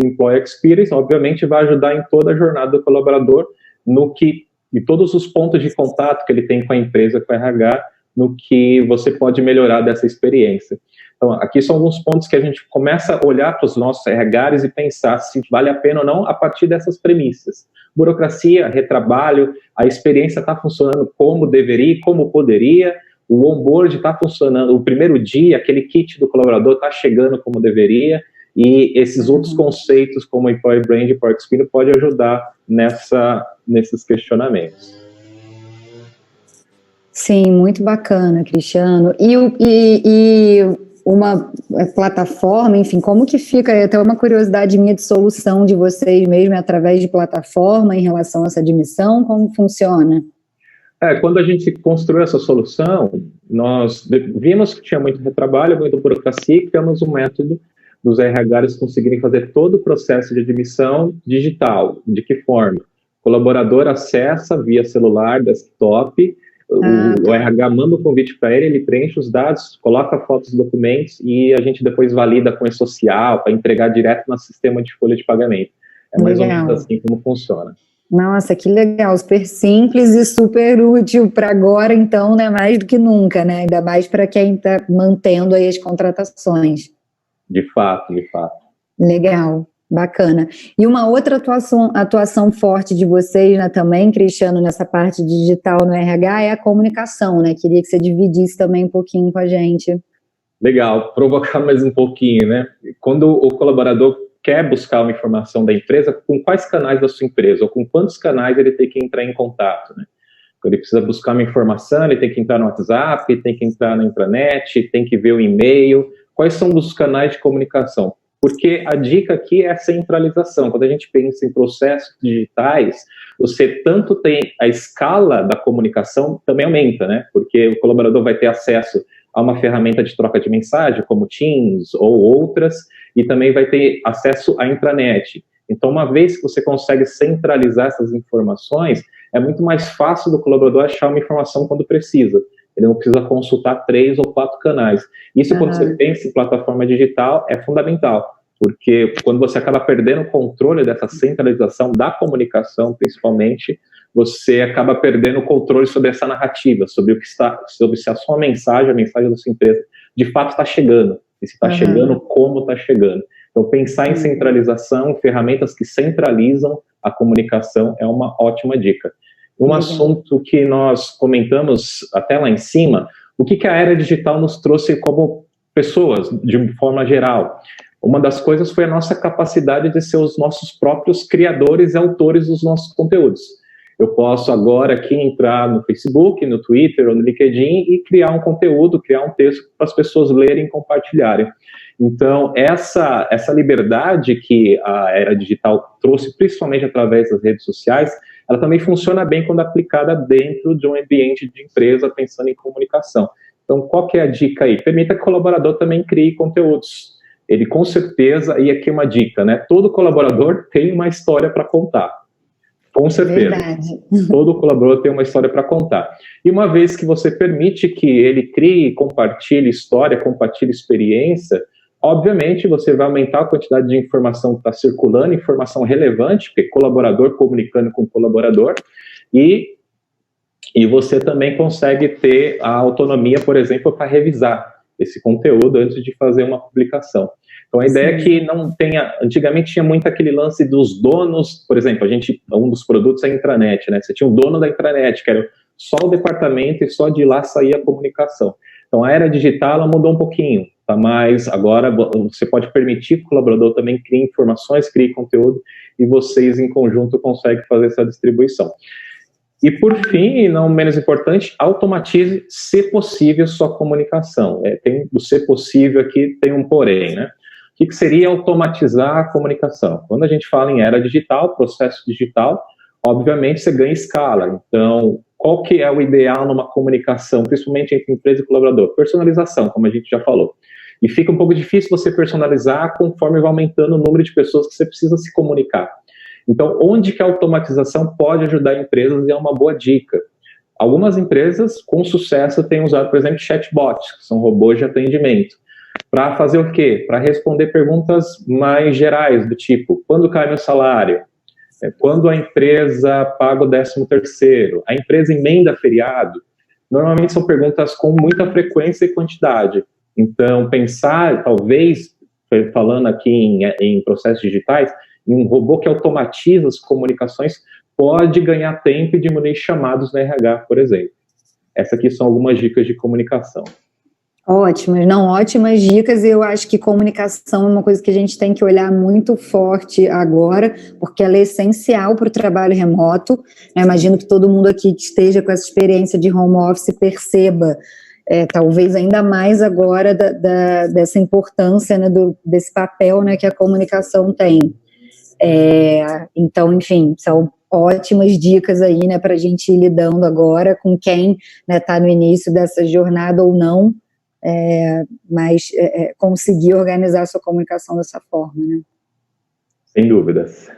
Employer Experience, obviamente, vai ajudar em toda a jornada do colaborador, em todos os pontos de contato que ele tem com a empresa, com a RH, no que você pode melhorar dessa experiência. Então, aqui são alguns pontos que a gente começa a olhar para os nossos RHs e pensar se vale a pena ou não a partir dessas premissas. Burocracia, retrabalho, a experiência está funcionando como deveria, como poderia, o onboard está funcionando, o primeiro dia, aquele kit do colaborador está chegando como deveria, e esses outros conceitos, como Employer Brand e Employer Experience, pode ajudar nesses questionamentos. Sim, muito bacana, Cristiano. E uma plataforma, enfim, como que fica, é até uma curiosidade minha de solução de vocês mesmo, através de plataforma em relação a essa admissão, como funciona? Quando a gente construiu essa solução, nós vimos que tinha muito retrabalho, muita burocracia, e criamos um método dos RHs conseguirem fazer todo o processo de admissão digital. De que forma? O colaborador acessa via celular, desktop, o RH manda o convite para ele preenche os dados, coloca fotos dos documentos e a gente depois valida com o e-social para entregar direto no sistema de folha de pagamento. É mais ou menos assim como funciona. Nossa, que legal, super simples e super útil para agora, então, né, mais do que nunca, né, ainda mais para quem está mantendo aí as contratações. De fato, de fato. Legal, bacana. E uma outra atuação forte de vocês, né, também, Cristiano, nessa parte digital no RH é a comunicação, né, queria que você dividisse também um pouquinho com a gente. Legal, provocar mais um pouquinho, né, quando o colaborador quer buscar uma informação da empresa, com quais canais da sua empresa, ou com quantos canais ele tem que entrar em contato, né? Quando ele precisa buscar uma informação, ele tem que entrar no WhatsApp, tem que entrar na intranet, tem que ver o e-mail. Quais são os canais de comunicação? Porque a dica aqui é a centralização. Quando a gente pensa em processos digitais, você tanto tem a escala da comunicação, também aumenta, né? Porque o colaborador vai ter acesso a uma ferramenta de troca de mensagem, como Teams ou outras, e também vai ter acesso à intranet. Então, uma vez que você consegue centralizar essas informações, é muito mais fácil do colaborador achar uma informação quando precisa. Ele não precisa consultar 3 ou 4 canais. Isso, quando você pensa em plataforma digital, é fundamental, porque quando você acaba perdendo o controle dessa centralização da comunicação, principalmente, você acaba perdendo o controle sobre essa narrativa, sobre o que está, sobre se a sua mensagem, a mensagem da sua empresa, de fato está chegando, e se está chegando, como está chegando. Então, pensar em centralização, ferramentas que centralizam a comunicação é uma ótima dica. Um assunto que nós comentamos até lá em cima, o que a era digital nos trouxe como pessoas, de forma geral. Uma das coisas foi a nossa capacidade de ser os nossos próprios criadores e autores dos nossos conteúdos. Eu posso agora aqui entrar no Facebook, no Twitter ou no LinkedIn e criar um conteúdo, criar um texto para as pessoas lerem e compartilharem. Então, essa liberdade que a era digital trouxe, principalmente através das redes sociais, ela também funciona bem quando aplicada dentro de um ambiente de empresa, pensando em comunicação. Então, qual que é a dica aí? Permita que o colaborador também crie conteúdos. Ele, com certeza, e aqui uma dica, né? Todo colaborador tem uma história para contar. Com certeza. Verdade. Todo colaborador tem uma história para contar. E uma vez que você permite que ele crie, compartilhe história, compartilhe experiência, obviamente você vai aumentar a quantidade de informação que está circulando, informação relevante, porque colaborador comunicando com colaborador, e você também consegue ter a autonomia, por exemplo, para revisar esse conteúdo antes de fazer uma publicação. Então, a ideia é que não tenha... Antigamente tinha muito aquele lance dos donos, por exemplo, um dos produtos é a intranet, né? Você tinha um dono da intranet, que era só o departamento e só de lá saía a comunicação. Então, a era digital, ela mudou um pouquinho, tá? Mas agora você pode permitir que o colaborador também crie informações, crie conteúdo, e vocês, em conjunto, conseguem fazer essa distribuição. E, por fim, e não menos importante, automatize, se possível, sua comunicação. O ser possível aqui tem um porém, né? O que seria automatizar a comunicação? Quando a gente fala em era digital, processo digital, obviamente você ganha escala. Então, qual que é o ideal numa comunicação, principalmente entre empresa e colaborador? Personalização, como a gente já falou. E fica um pouco difícil você personalizar conforme vai aumentando o número de pessoas que você precisa se comunicar. Então, onde que a automatização pode ajudar empresas e é uma boa dica. Algumas empresas, com sucesso, têm usado, por exemplo, chatbots, que são robôs de atendimento. Para fazer o quê? Para responder perguntas mais gerais, do tipo, quando cai meu salário? Quando a empresa paga o 13º? A empresa emenda feriado? Normalmente são perguntas com muita frequência e quantidade. Então, pensar, talvez, falando aqui em processos digitais, em um robô que automatiza as comunicações, pode ganhar tempo e diminuir chamados no RH, por exemplo. Essas aqui são algumas dicas de comunicação. Ótimas dicas, e eu acho que comunicação é uma coisa que a gente tem que olhar muito forte agora, porque ela é essencial para o trabalho remoto. Eu imagino que todo mundo aqui que esteja com essa experiência de home office perceba talvez ainda mais agora dessa importância, né, desse papel, né, que a comunicação tem. Então, enfim, são ótimas dicas aí, né, para a gente ir lidando agora com quem está no início dessa jornada ou não, mas conseguir organizar a sua comunicação dessa forma, né? Sem dúvidas.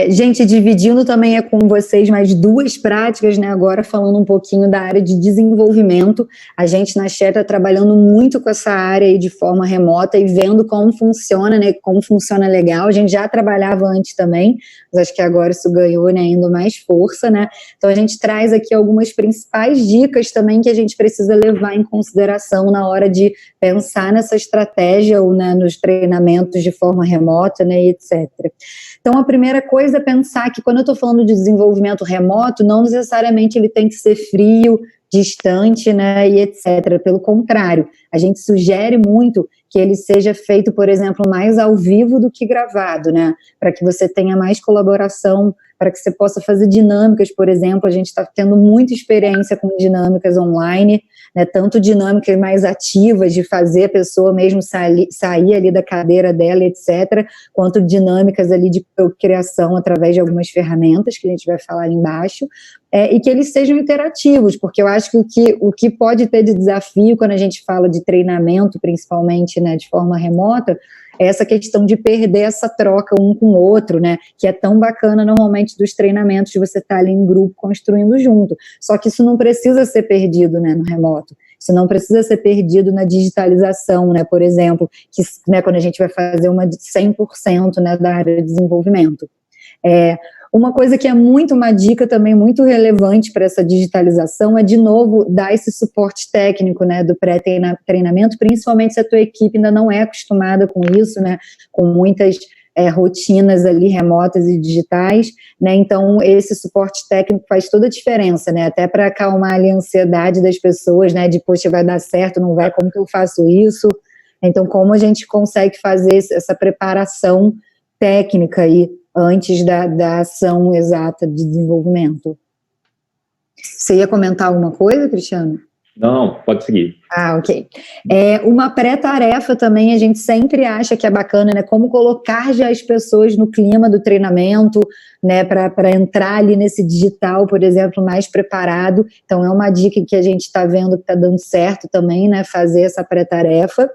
Gente, dividindo também com vocês mais 2 práticas, né, agora falando um pouquinho da área de desenvolvimento. A gente na Share está trabalhando muito com essa área aí de forma remota e vendo como funciona, né, como funciona legal. A gente já trabalhava antes também, mas acho que agora isso ganhou, né, ainda mais força, né. Então a gente traz aqui algumas principais dicas também que a gente precisa levar em consideração na hora de pensar nessa estratégia ou, né, nos treinamentos de forma remota, né, e etc. Então, a primeira coisa é pensar que quando eu estou falando de desenvolvimento remoto, não necessariamente ele tem que ser frio, distante, né, e etc. Pelo contrário, a gente sugere muito que ele seja feito, por exemplo, mais ao vivo do que gravado, né, para que você tenha mais colaboração, para que você possa fazer dinâmicas, por exemplo. A gente está tendo muita experiência com dinâmicas online, né, tanto dinâmicas mais ativas, de fazer a pessoa mesmo sair ali da cadeira dela, etc., quanto dinâmicas ali de criação através de algumas ferramentas, que a gente vai falar ali embaixo, e que eles sejam interativos, porque eu acho que o que pode ter de desafio quando a gente fala de treinamento, principalmente, né, de forma remota, é essa questão de perder essa troca um com o outro, né, que é tão bacana normalmente dos treinamentos, de você estar ali em grupo construindo junto, só que isso não precisa ser perdido, né, no remoto, isso não precisa ser perdido na digitalização, né, por exemplo, que, né, quando a gente vai fazer uma de 100%, né, da área de desenvolvimento. Uma coisa que é uma dica também muito relevante para essa digitalização é, de novo, dar esse suporte técnico, né, do pré-treinamento, principalmente se a tua equipe ainda não é acostumada com isso, né, com muitas rotinas ali remotas e digitais, né, então esse suporte técnico faz toda a diferença, né, até para acalmar ali a ansiedade das pessoas, né, de, poxa, vai dar certo, não vai, como que eu faço isso? Então, como a gente consegue fazer essa preparação técnica aí, antes da ação exata de desenvolvimento. Você ia comentar alguma coisa, Cristiano? Não, pode seguir. Ok. Uma pré-tarefa também, a gente sempre acha que é bacana, né? Como colocar já as pessoas no clima do treinamento, né? Para entrar ali nesse digital, por exemplo, mais preparado. Então, é uma dica que a gente está vendo que está dando certo também, né? Fazer essa pré-tarefa.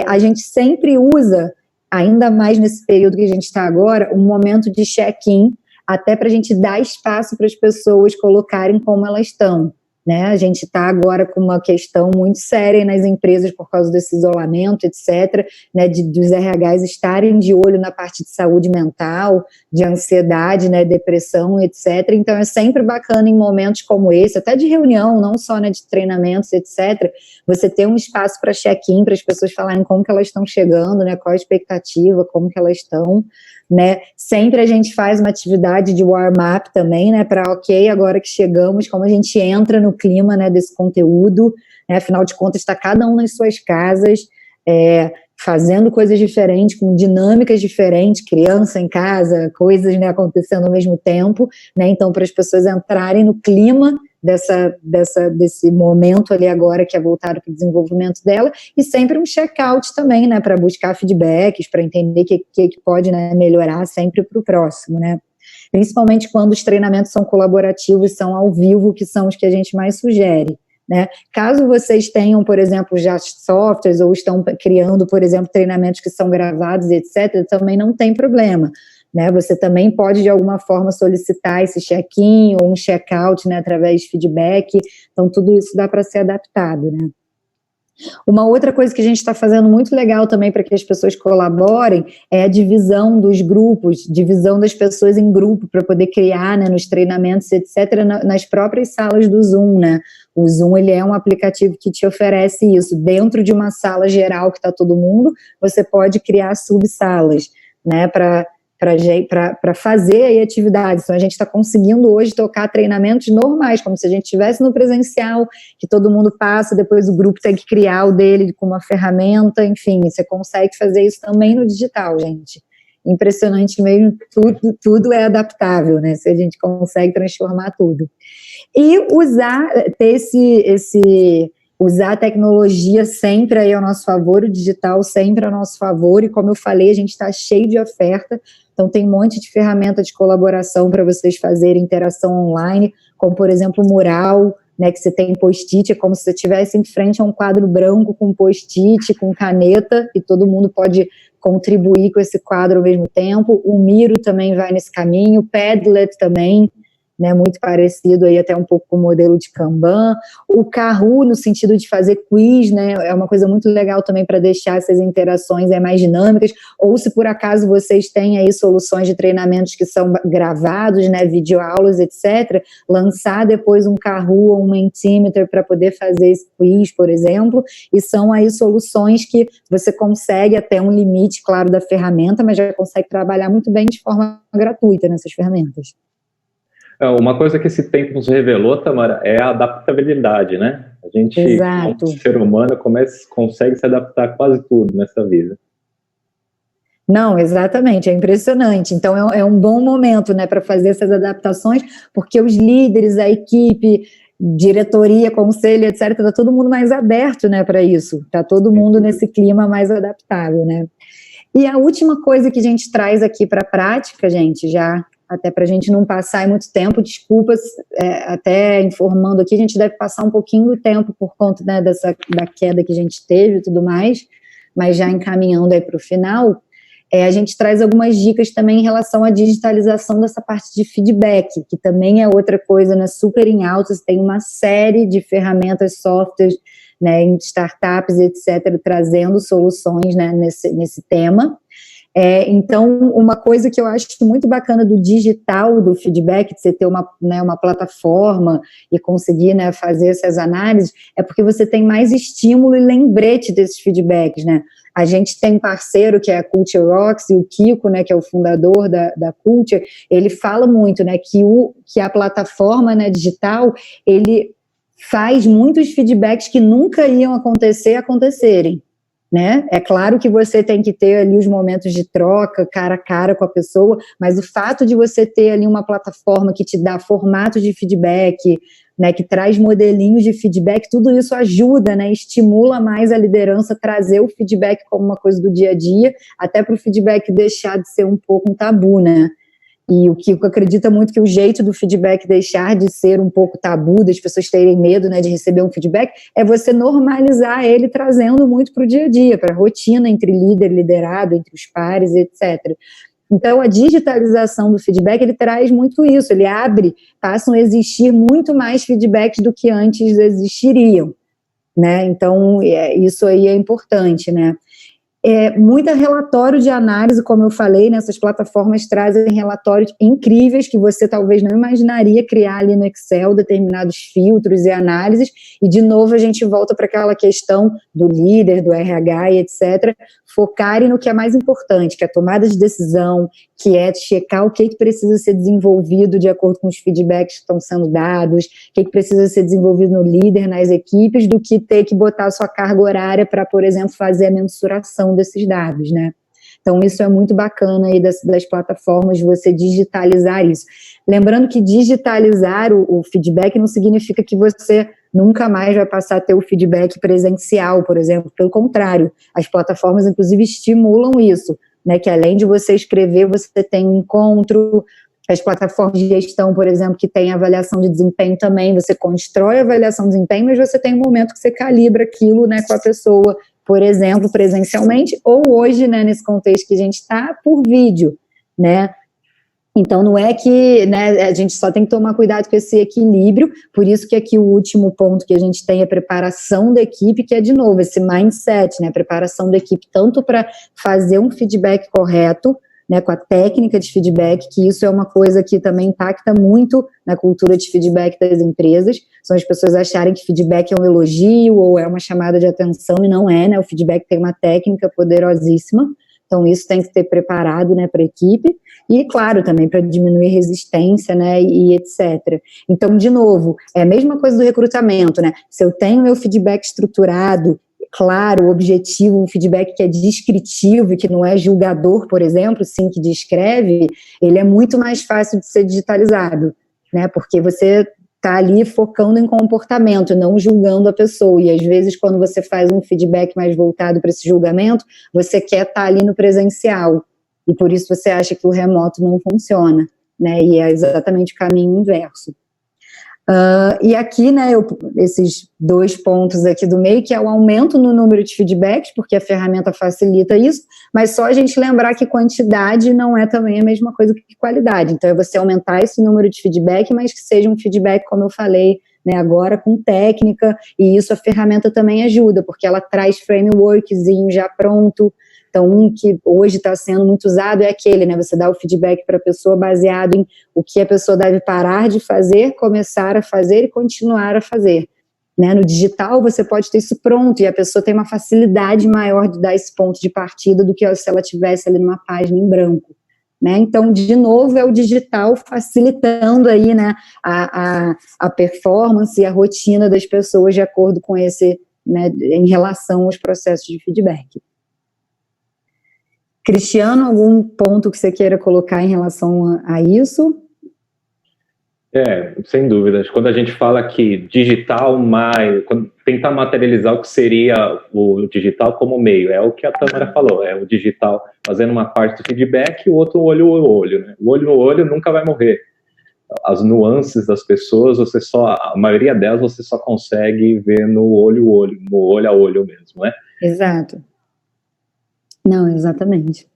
A gente sempre usa, ainda mais nesse período que a gente está agora, um momento de check-in, até para a gente dar espaço para as pessoas colocarem como elas estão, né? A gente está agora com uma questão muito séria nas empresas por causa desse isolamento, etc., né, dos RHs estarem de olho na parte de saúde mental, de ansiedade, né, depressão, etc. Então, é sempre bacana em momentos como esse, até de reunião, não só, né, de treinamentos, etc., você ter um espaço para check-in, para as pessoas falarem como que elas estão chegando, né, qual a expectativa, como que elas estão, né? Sempre a gente faz uma atividade de warm-up também, né, para, ok, agora que chegamos, como a gente entra no clima, né, desse conteúdo, né, afinal de contas está cada um nas suas casas, fazendo coisas diferentes, com dinâmicas diferentes, criança em casa, coisas, né, acontecendo ao mesmo tempo, né, então para as pessoas entrarem no clima desse momento ali agora que é voltado para o desenvolvimento dela, e sempre um check-out também, né, para buscar feedbacks, para entender o que pode, né, melhorar sempre para o próximo, né, principalmente quando os treinamentos são colaborativos, são ao vivo, que são os que a gente mais sugere, né. Caso vocês tenham, por exemplo, já softwares, ou estão criando, por exemplo, treinamentos que são gravados, etc., também não tem problema, né, você também pode, de alguma forma, solicitar esse check-in ou um check-out, né, através de feedback, então tudo isso dá para ser adaptado, né. Uma outra coisa que a gente está fazendo muito legal também para que as pessoas colaborem é a divisão dos grupos, divisão das pessoas em grupo para poder criar, né, nos treinamentos, etc., nas próprias salas do Zoom, né. O Zoom, ele é um aplicativo que te oferece isso. Dentro de uma sala geral que está todo mundo, você pode criar subsalas, né, para fazer aí atividades. Então, a gente está conseguindo hoje tocar treinamentos normais, como se a gente estivesse no presencial, que todo mundo passa, depois o grupo tem que criar o dele com uma ferramenta, enfim, você consegue fazer isso também no digital, gente. Impressionante mesmo, tudo é adaptável, né, se a gente consegue transformar tudo. E ter usar a tecnologia sempre aí ao nosso favor, o digital sempre ao nosso favor, e como eu falei, a gente está cheio de oferta, então tem um monte de ferramenta de colaboração para vocês fazerem interação online, como por exemplo o mural, né, que você tem post-it, é como se você estivesse em frente a um quadro branco com post-it, com caneta, e todo mundo pode contribuir com esse quadro ao mesmo tempo. O Miro também vai nesse caminho, o Padlet também, né, muito parecido aí até um pouco com o modelo de Kanban. O Kahoot, no sentido de fazer quiz, né, é uma coisa muito legal também para deixar essas interações mais dinâmicas, ou se por acaso vocês têm aí soluções de treinamentos que são gravados, né, videoaulas, etc., lançar depois um Kahoot ou um Mentimeter para poder fazer esse quiz, por exemplo, e são aí soluções que você consegue até um limite, claro, da ferramenta, mas já consegue trabalhar muito bem de forma gratuita nessas ferramentas. Uma coisa que esse tempo nos revelou, Tamara, é a adaptabilidade, né? A gente, Exato. como ser humano, consegue se adaptar a quase tudo nessa vida. Não, exatamente, é impressionante. Então é um bom momento, né, para fazer essas adaptações, porque os líderes, a equipe, diretoria, conselho, etc., está todo mundo mais aberto, né, para isso. Está todo mundo nesse clima mais adaptável, né? E a última coisa que a gente traz aqui para a prática, gente, já até para a gente não passar muito tempo, desculpas, até informando aqui, a gente deve passar um pouquinho do tempo por conta, né, da queda que a gente teve e tudo mais, mas já encaminhando aí para o final, a gente traz algumas dicas também em relação à digitalização dessa parte de feedback, que também é outra coisa, né, super em alta. Tem uma série de ferramentas, softwares, né, em startups, etc., trazendo soluções, né, nesse tema. Então, uma coisa que eu acho muito bacana do digital, do feedback, de você ter uma plataforma e conseguir, né, fazer essas análises, é porque você tem mais estímulo e lembrete desses feedbacks, né? A gente tem um parceiro que é a Culture Rocks, e o Kiko, né, que é o fundador da Culture, ele fala muito, né, que a plataforma, né, digital, ele faz muitos feedbacks que nunca iam acontecerem. Né? É claro que você tem que ter ali os momentos de troca, cara a cara com a pessoa, mas o fato de você ter ali uma plataforma que te dá formatos de feedback, né, que traz modelinhos de feedback, tudo isso ajuda, né, estimula mais a liderança a trazer o feedback como uma coisa do dia a dia, até para o feedback deixar de ser um pouco um tabu, né? E o Kiko acredita muito que o jeito do feedback deixar de ser um pouco tabu, das pessoas terem medo, né, de receber um feedback, é você normalizar ele, trazendo muito para o dia a dia, para a rotina entre líder e liderado, entre os pares, etc. Então, a digitalização do feedback, ele traz muito isso, ele passam a existir muito mais feedbacks do que antes existiriam, né? Então, isso aí é importante, né? Muito relatório de análise, como eu falei, né, essas plataformas trazem relatórios incríveis que você talvez não imaginaria criar ali no Excel, determinados filtros e análises, e de novo a gente volta para aquela questão do líder, do RH e etc., focarem no que é mais importante, que é a tomada de decisão, que é checar o que precisa ser desenvolvido de acordo com os feedbacks que estão sendo dados, o que precisa ser desenvolvido no líder, nas equipes, do que ter que botar a sua carga horária para, por exemplo, fazer a mensuração desses dados, né? Então, isso é muito bacana aí das plataformas, você digitalizar isso. Lembrando que digitalizar o feedback não significa que você nunca mais vai passar a ter o feedback presencial, por exemplo. Pelo contrário, as plataformas, inclusive, estimulam isso, né? Que além de você escrever, você tem um encontro. As plataformas de gestão, por exemplo, que tem avaliação de desempenho também, você constrói a avaliação de desempenho, mas você tem um momento que você calibra aquilo, né, com a pessoa, por exemplo, presencialmente, ou hoje, né, nesse contexto que a gente está, por vídeo, né? Então, não é que, né, a gente só tem que tomar cuidado com esse equilíbrio, por isso que aqui o último ponto que a gente tem é a preparação da equipe, que é, de novo, esse mindset, né, preparação da equipe, tanto para fazer um feedback correto, né, com a técnica de feedback, que isso é uma coisa que também impacta muito na cultura de feedback das empresas, são as pessoas acharem que feedback é um elogio ou é uma chamada de atenção, e não é, né, o feedback tem uma técnica poderosíssima, então isso tem que ter preparado, né, para a equipe, e claro, também para diminuir resistência, né, e etc. Então, de novo, é a mesma coisa do recrutamento, né, se eu tenho meu feedback estruturado, claro, objetivo, um feedback que é descritivo e que não é julgador, por exemplo, sim, que descreve, ele é muito mais fácil de ser digitalizado, né, porque você está ali focando em comportamento, não julgando a pessoa. E às vezes, quando você faz um feedback mais voltado para esse julgamento, você quer estar ali no presencial. E por isso você acha que o remoto não funciona, né? E é exatamente o caminho inverso. E aqui, né, esses 2 pontos aqui do meio, que é o aumento no número de feedbacks, porque a ferramenta facilita isso, mas só a gente lembrar que quantidade não é também a mesma coisa que qualidade. Então, é você aumentar esse número de feedback, mas que seja um feedback, como eu falei, né, agora com técnica, e isso a ferramenta também ajuda, porque ela traz frameworkzinho já pronto. Então, um que hoje está sendo muito usado é aquele, né? Você dá o feedback para a pessoa baseado em o que a pessoa deve parar de fazer, começar a fazer e continuar a fazer. Né? No digital, você pode ter isso pronto e a pessoa tem uma facilidade maior de dar esse ponto de partida do que se ela tivesse ali numa página em branco. Né? Então, de novo, é o digital facilitando aí, né, a performance e a rotina das pessoas de acordo com esse, né, em relação aos processos de feedback. Cristiano, algum ponto que você queira colocar em relação a isso? Sem dúvidas. Quando a gente fala que digital tentar materializar o que seria o digital como meio, é o que a Tâmara falou, é o digital fazendo uma parte do feedback e o outro olho no olho, né? O olho no olho nunca vai morrer. As nuances das pessoas, a maioria delas você só consegue ver no olho a olho mesmo, né? Exato. Não, exatamente.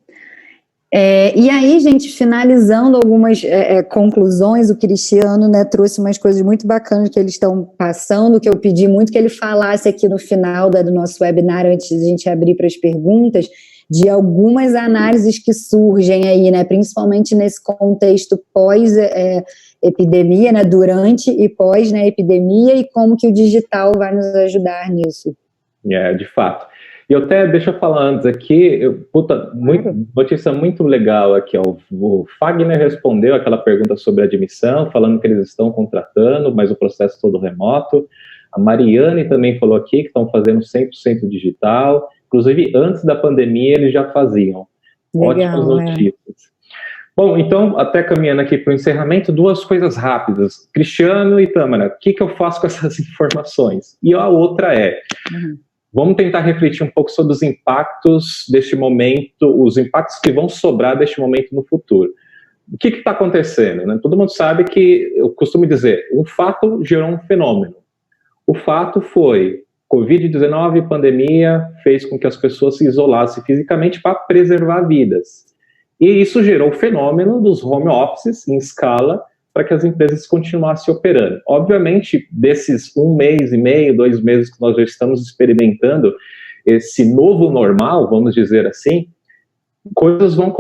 E aí, gente, finalizando algumas conclusões, o Cristiano, né, trouxe umas coisas muito bacanas que eles estão passando, que eu pedi muito que ele falasse aqui no final do nosso webinar, antes de a gente abrir para as perguntas, de algumas análises que surgem aí, né, principalmente nesse contexto pós-epidemia, né, durante e pós, né, epidemia, e como que o digital vai nos ajudar nisso. De fato. E deixa eu falar antes aqui, notícia muito legal aqui, ó, o Fagner respondeu aquela pergunta sobre admissão, falando que eles estão contratando, mas o processo todo remoto. A Mariane também falou aqui que estão fazendo 100% digital, inclusive antes da pandemia eles já faziam. Legal, ótimas notícias. Bom, então, até caminhando aqui para o encerramento, 2 coisas rápidas. Cristiano e Tâmara, o que eu faço com essas informações? E a outra vamos tentar refletir um pouco sobre os impactos deste momento, os impactos que vão sobrar deste momento no futuro. O que está acontecendo? Né? Todo mundo sabe que, eu costumo dizer, um fato gerou um fenômeno. O fato foi, Covid-19, pandemia, fez com que as pessoas se isolassem fisicamente para preservar vidas. E isso gerou o fenômeno dos home offices em escala, para que as empresas continuassem operando. Obviamente, desses 1 mês e meio, 2 meses que nós já estamos experimentando esse novo normal, vamos dizer assim,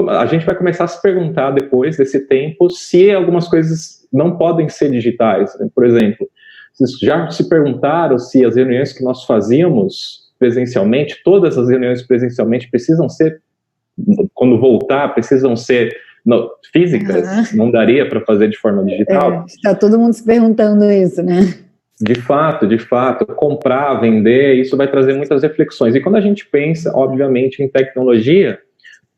a gente vai começar a se perguntar depois desse tempo se algumas coisas não podem ser digitais. Por exemplo, vocês já se perguntaram se as reuniões que nós fazíamos presencialmente, todas as reuniões presencialmente precisam ser, quando voltar, precisam ser físicas, não daria para fazer de forma digital? Está todo mundo se perguntando isso, né? De fato, comprar, vender, isso vai trazer muitas reflexões. E quando a gente pensa, obviamente, em tecnologia,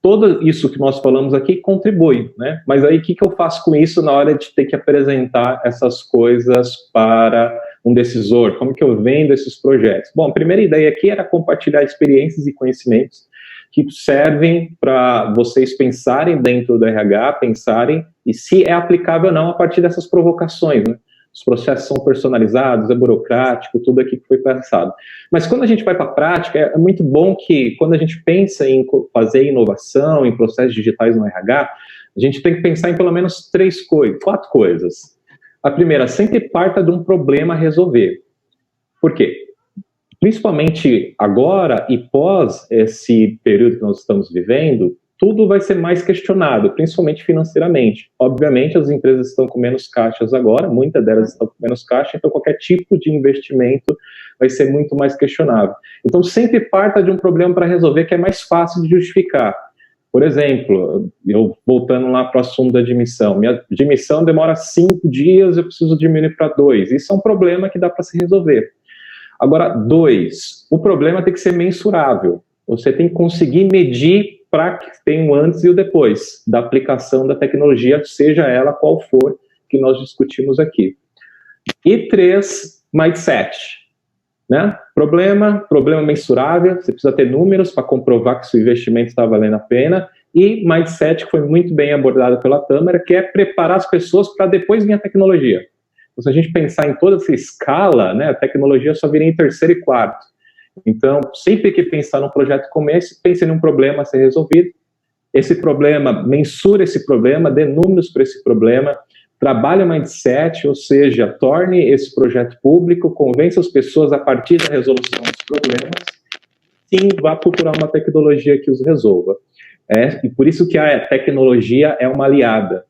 tudo isso que nós falamos aqui contribui, né? Mas aí o que eu faço com isso na hora de ter que apresentar essas coisas para um decisor? Como que eu vendo esses projetos? Bom, a primeira ideia aqui era compartilhar experiências e conhecimentos que servem para vocês pensarem dentro do RH, pensarem e se é aplicável ou não a partir dessas provocações, né? Os processos são personalizados, é burocrático, tudo aqui que foi pensado. Mas quando a gente vai para a prática, é muito bom que quando a gente pensa em fazer inovação, em processos digitais no RH, a gente tem que pensar em pelo menos 4 coisas. A primeira, sempre parta de um problema a resolver. Por quê? Principalmente agora e pós esse período que nós estamos vivendo, tudo vai ser mais questionado, principalmente financeiramente. Obviamente, as empresas estão com menos caixas agora, muitas delas estão com menos caixa, então qualquer tipo de investimento vai ser muito mais questionável. Então, sempre parta de um problema para resolver que é mais fácil de justificar. Por exemplo, eu voltando lá para o assunto da admissão, minha admissão demora 5 dias, eu preciso diminuir para 2. Isso é um problema que dá para se resolver. Agora, 2, o problema tem que ser mensurável. Você tem que conseguir medir para que tenha o antes e o depois da aplicação da tecnologia, seja ela qual for que nós discutimos aqui. E 3, mindset. Né? Problema mensurável, você precisa ter números para comprovar que seu investimento está valendo a pena. E mindset, que foi muito bem abordado pela Tâmara, que é preparar as pessoas para depois vir a tecnologia. Então, se a gente pensar em toda essa escala, né, a tecnologia só viria em terceiro e quarto. Então, sempre que pensar num projeto como esse, pense num problema a ser resolvido. Esse problema, mensure esse problema, dê números para esse problema, trabalhe o mindset, ou seja, torne esse projeto público, convença as pessoas a partir da resolução dos problemas, sim, vá procurar uma tecnologia que os resolva. E por isso que a tecnologia é uma aliada,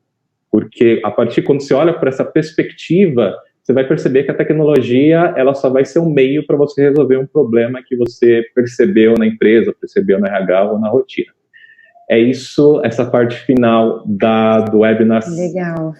porque a partir quando você olha para essa perspectiva, você vai perceber que a tecnologia ela só vai ser um meio para você resolver um problema que você percebeu na empresa, percebeu no RH ou na rotina. É isso, essa parte final do webinar. Legal.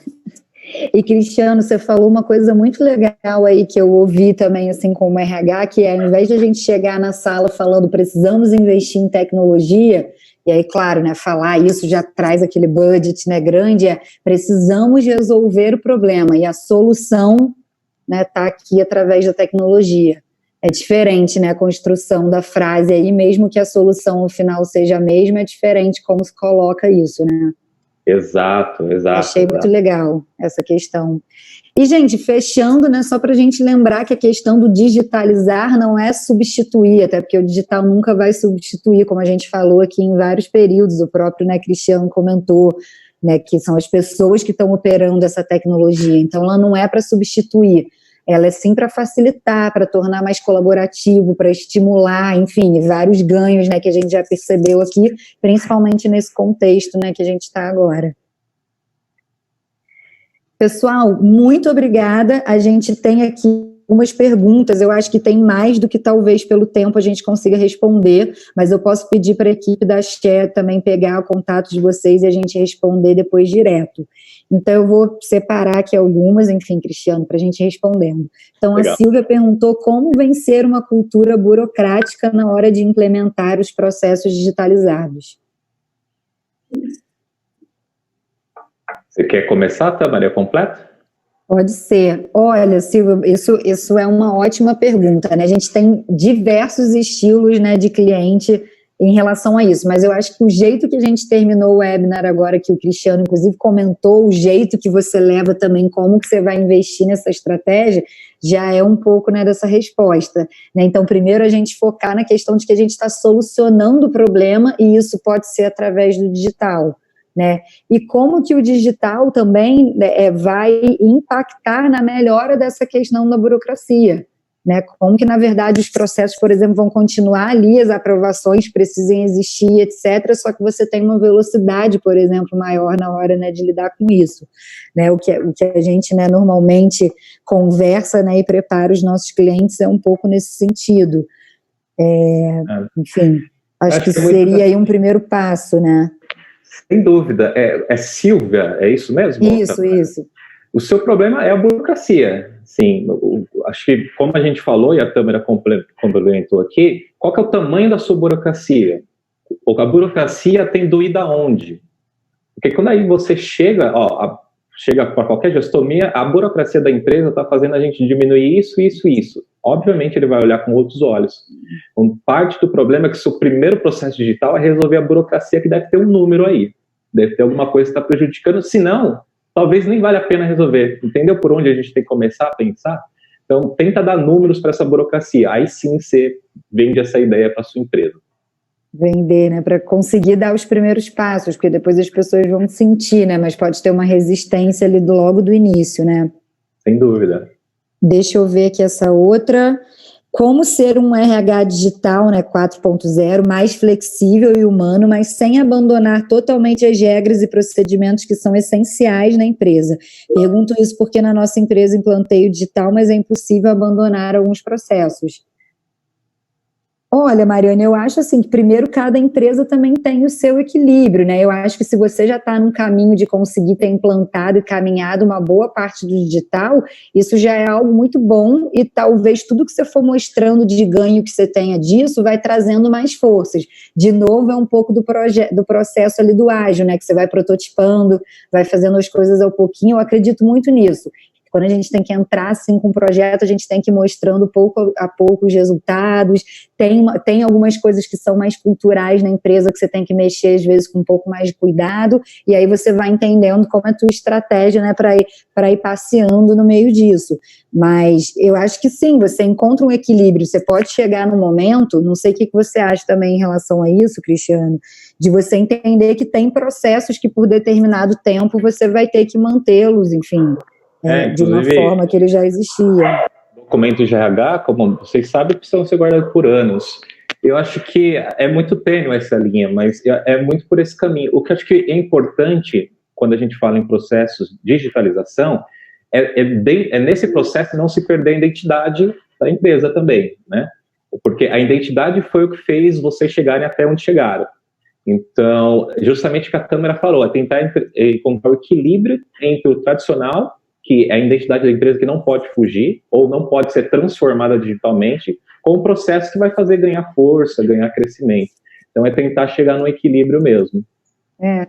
E, Cristiano, você falou uma coisa muito legal aí que eu ouvi também, assim, como RH, que é, ao invés de a gente chegar na sala falando precisamos investir em tecnologia, e aí, claro, né, falar isso já traz aquele budget, né, grande, precisamos resolver o problema, e a solução, né, tá aqui através da tecnologia. É diferente, né, a construção da frase aí, mesmo que a solução no final seja a mesma, é diferente como se coloca isso, né? Exato. Achei muito legal essa questão. E, gente, fechando, né, só para a gente lembrar que a questão do digitalizar não é substituir, até porque o digital nunca vai substituir, como a gente falou aqui em vários períodos, o próprio, né, Cristiano comentou, né, que são as pessoas que estão operando essa tecnologia, então ela não é para substituir, ela é sim para facilitar, para tornar mais colaborativo, para estimular, enfim, vários ganhos, né, que a gente já percebeu aqui, principalmente nesse contexto, né, que a gente está agora. Pessoal, muito obrigada, a gente tem aqui algumas perguntas, eu acho que tem mais do que talvez pelo tempo a gente consiga responder, mas eu posso pedir para a equipe da Share também pegar o contato de vocês e a gente responder depois direto. Então eu vou separar aqui algumas, enfim, Cristiano, para a gente ir respondendo. Então legal. A Silvia perguntou como vencer uma cultura burocrática na hora de implementar os processos digitalizados. Você quer começar, Maria, completa? Pode ser. Olha, Silvia, isso é uma ótima pergunta, né? A gente tem diversos estilos, né, de cliente em relação a isso, mas eu acho que o jeito que a gente terminou o webinar agora, que o Cristiano, inclusive, comentou, o jeito que você leva também, como que você vai investir nessa estratégia, já é um pouco, né, dessa resposta, né? Então, primeiro a gente focar na questão de que a gente está solucionando o problema e isso pode ser através do digital, né? E como que o digital também vai impactar na melhora dessa questão da burocracia, né? Como que, na verdade, os processos, por exemplo, vão continuar ali, as aprovações precisem existir, etc., só que você tem uma velocidade, por exemplo, maior na hora, né, de lidar com isso, né? O que a gente, né, normalmente conversa, né, e prepara os nossos clientes é um pouco nesse sentido. Enfim, acho que seria aí um primeiro passo, né? Sem dúvida. É Silvia, é isso mesmo? Isso. O seu problema é a burocracia. Sim, acho que, como a gente falou, e a Tâmara complementou aqui, qual que é o tamanho da sua burocracia? A burocracia tem doído aonde? Porque quando aí você chega para qualquer gestomia, a burocracia da empresa está fazendo a gente diminuir isso. Obviamente, ele vai olhar com outros olhos. Então, parte do problema é que o seu primeiro processo digital é resolver a burocracia, que deve ter um número aí. Deve ter alguma coisa que está prejudicando, senão, talvez nem vale a pena resolver. Entendeu por onde a gente tem que começar a pensar? Então, tenta dar números para essa burocracia. Aí sim você vende essa ideia para a sua empresa. Vender, né, para conseguir dar os primeiros passos, porque depois as pessoas vão sentir, né, mas pode ter uma resistência ali logo do início, né? Sem dúvida. Deixa eu ver aqui essa outra. Como ser um RH digital, né, 4.0, mais flexível e humano, mas sem abandonar totalmente as regras e procedimentos que são essenciais na empresa. Pergunto isso porque na nossa empresa implantei o digital, mas é impossível abandonar alguns processos. Olha, Mariana, eu acho assim que primeiro cada empresa também tem o seu equilíbrio, né? Eu acho que se você já está num caminho de conseguir ter implantado e caminhado uma boa parte do digital, isso já é algo muito bom e talvez tudo que você for mostrando de ganho que você tenha disso vai trazendo mais forças. De novo, é um pouco do processo ali do ágil, né? Que você vai prototipando, vai fazendo as coisas ao pouquinho, eu acredito muito nisso. quando a gente tem que entrar assim com um projeto, a gente tem que ir mostrando pouco a pouco os resultados, tem algumas coisas que são mais culturais na empresa que você tem que mexer às vezes com um pouco mais de cuidado, e aí você vai entendendo como é a tua estratégia, né, para ir passeando no meio disso. Mas eu acho que sim, você encontra um equilíbrio, você pode chegar num momento, não sei o que você acha também em relação a isso, Cristiano, de você entender que tem processos que por determinado tempo você vai ter que mantê-los, enfim, de uma forma que ele já existia. Documentos de RH, como vocês sabem, precisam ser guardados por anos. Eu acho que é muito tênue essa linha, mas é muito por esse caminho. O que eu acho que é importante, quando a gente fala em processos de digitalização, é nesse processo não se perder a identidade da empresa também, né? Porque a identidade foi o que fez vocês chegarem até onde chegaram. Então, justamente o que a Tâmara falou, é tentar encontrar o equilíbrio entre o tradicional, que é a identidade da empresa que não pode fugir, ou não pode ser transformada digitalmente, com um processo que vai fazer ganhar força, ganhar crescimento. Então, é tentar chegar no equilíbrio mesmo.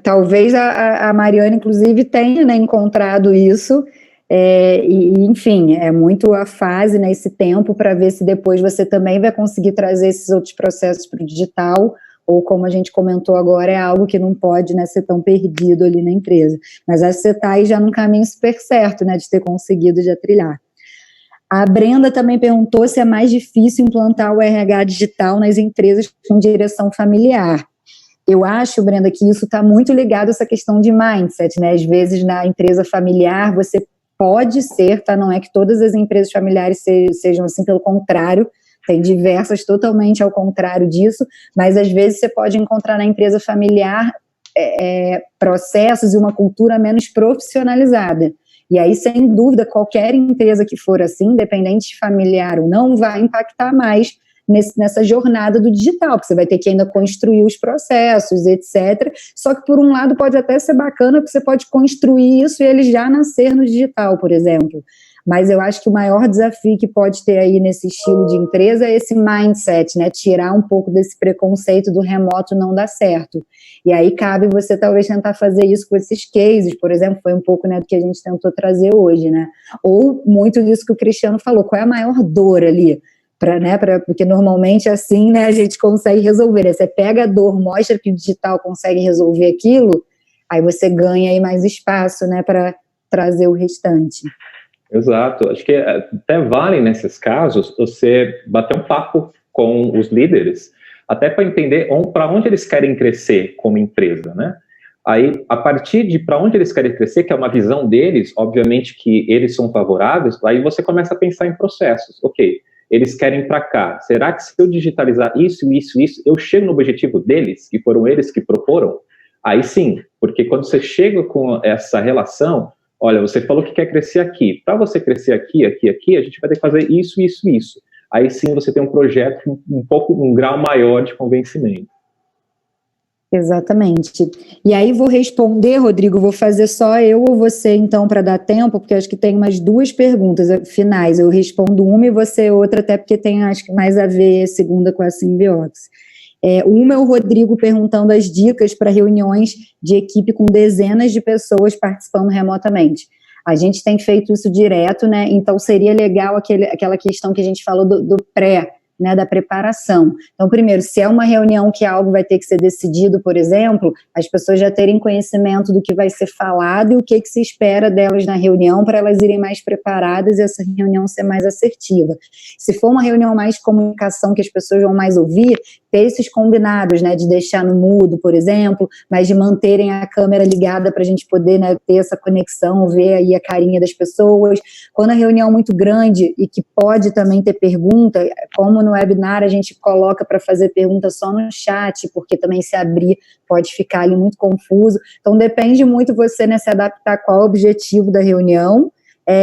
Talvez a Mariana, inclusive, tenha, né, encontrado isso, enfim, é muito a fase, né, esse tempo, para ver se depois você também vai conseguir trazer esses outros processos para o digital, ou como a gente comentou agora, é algo que não pode, né, ser tão perdido ali na empresa. Mas acho que você está aí já num caminho super certo, né, de ter conseguido já trilhar. A Brenda também perguntou se é mais difícil implantar o RH digital nas empresas com direção familiar. Eu acho, Brenda, que isso está muito ligado a essa questão de mindset, né? Às vezes na empresa familiar você pode ser, tá? Não é que todas as empresas familiares sejam assim, pelo contrário, tem diversas totalmente ao contrário disso, mas às vezes você pode encontrar na empresa familiar processos e uma cultura menos profissionalizada. E aí, sem dúvida, qualquer empresa que for assim, independente de familiar ou não, vai impactar mais nessa jornada do digital, porque você vai ter que ainda construir os processos, etc. Só que, por um lado, pode até ser bacana, porque você pode construir isso e ele já nascer no digital, por exemplo. Mas eu acho que o maior desafio que pode ter aí nesse estilo de empresa é esse mindset, né? Tirar um pouco desse preconceito do remoto não dar certo. E aí cabe você talvez tentar fazer isso com esses cases, por exemplo, foi um pouco, né, do que a gente tentou trazer hoje, né? Ou muito disso que o Cristiano falou, qual é a maior dor ali? Porque normalmente assim, né, a gente consegue resolver, né? Você pega a dor, mostra que o digital consegue resolver aquilo, aí você ganha aí mais espaço, né, para trazer o restante. Exato, acho que até vale nesses casos você bater um papo com os líderes, até para entender para onde eles querem crescer como empresa, né? Aí, a partir de para onde eles querem crescer, que é uma visão deles, obviamente que eles são favoráveis, aí você começa a pensar em processos. Ok, eles querem para cá, será que se eu digitalizar isso, eu chego no objetivo deles, que foram eles que proporam? Aí sim, porque quando você chega com essa relação, olha, você falou que quer crescer aqui. Para você crescer aqui, a gente vai ter que fazer isso. Aí sim você tem um projeto um grau maior de convencimento. Exatamente. E aí vou responder, Rodrigo, vou fazer só eu ou você, então, para dar tempo, porque acho que tem umas 2 perguntas finais. Eu respondo uma e você outra, até porque tem, acho que, mais a ver segunda com a Symbiox. Uma é o Rodrigo perguntando as dicas para reuniões de equipe com dezenas de pessoas participando remotamente. A gente tem feito isso direto, né? Então seria legal aquela questão que a gente falou do pré, né, da preparação. Então, primeiro, se é uma reunião que algo vai ter que ser decidido, por exemplo, as pessoas já terem conhecimento do que vai ser falado e o que se espera delas na reunião para elas irem mais preparadas e essa reunião ser mais assertiva. Se for uma reunião mais de comunicação que as pessoas vão mais ouvir, ter esses combinados, né, de deixar no mudo, por exemplo, mas de manterem a câmera ligada para a gente poder, né, ter essa conexão, ver aí a carinha das pessoas. Quando a reunião é muito grande e que pode também ter pergunta, como no webinar a gente coloca para fazer pergunta só no chat, porque também se abrir pode ficar ali muito confuso. Então depende muito você, né, se adaptar qual é o objetivo da reunião,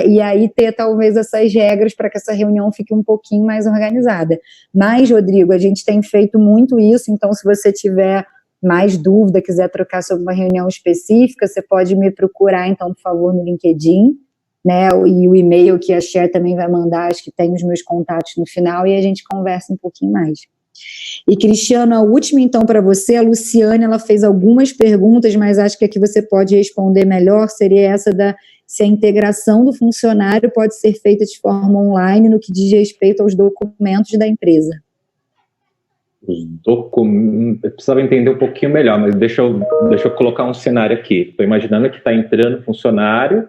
e aí ter talvez essas regras para que essa reunião fique um pouquinho mais organizada. Mas, Rodrigo, a gente tem feito muito isso, então se você tiver mais dúvida, quiser trocar sobre uma reunião específica, você pode me procurar, então, por favor, no LinkedIn, né, e o e-mail que a Cher também vai mandar, acho que tem os meus contatos no final, e a gente conversa um pouquinho mais. E, Cristiano, a última, então, para você, a Luciane, ela fez algumas perguntas, mas acho que a que você pode responder melhor seria essa da se a integração do funcionário pode ser feita de forma online no que diz respeito aos documentos da empresa. Eu precisava entender um pouquinho melhor, mas deixa eu colocar um cenário aqui. Estou imaginando que está entrando funcionário,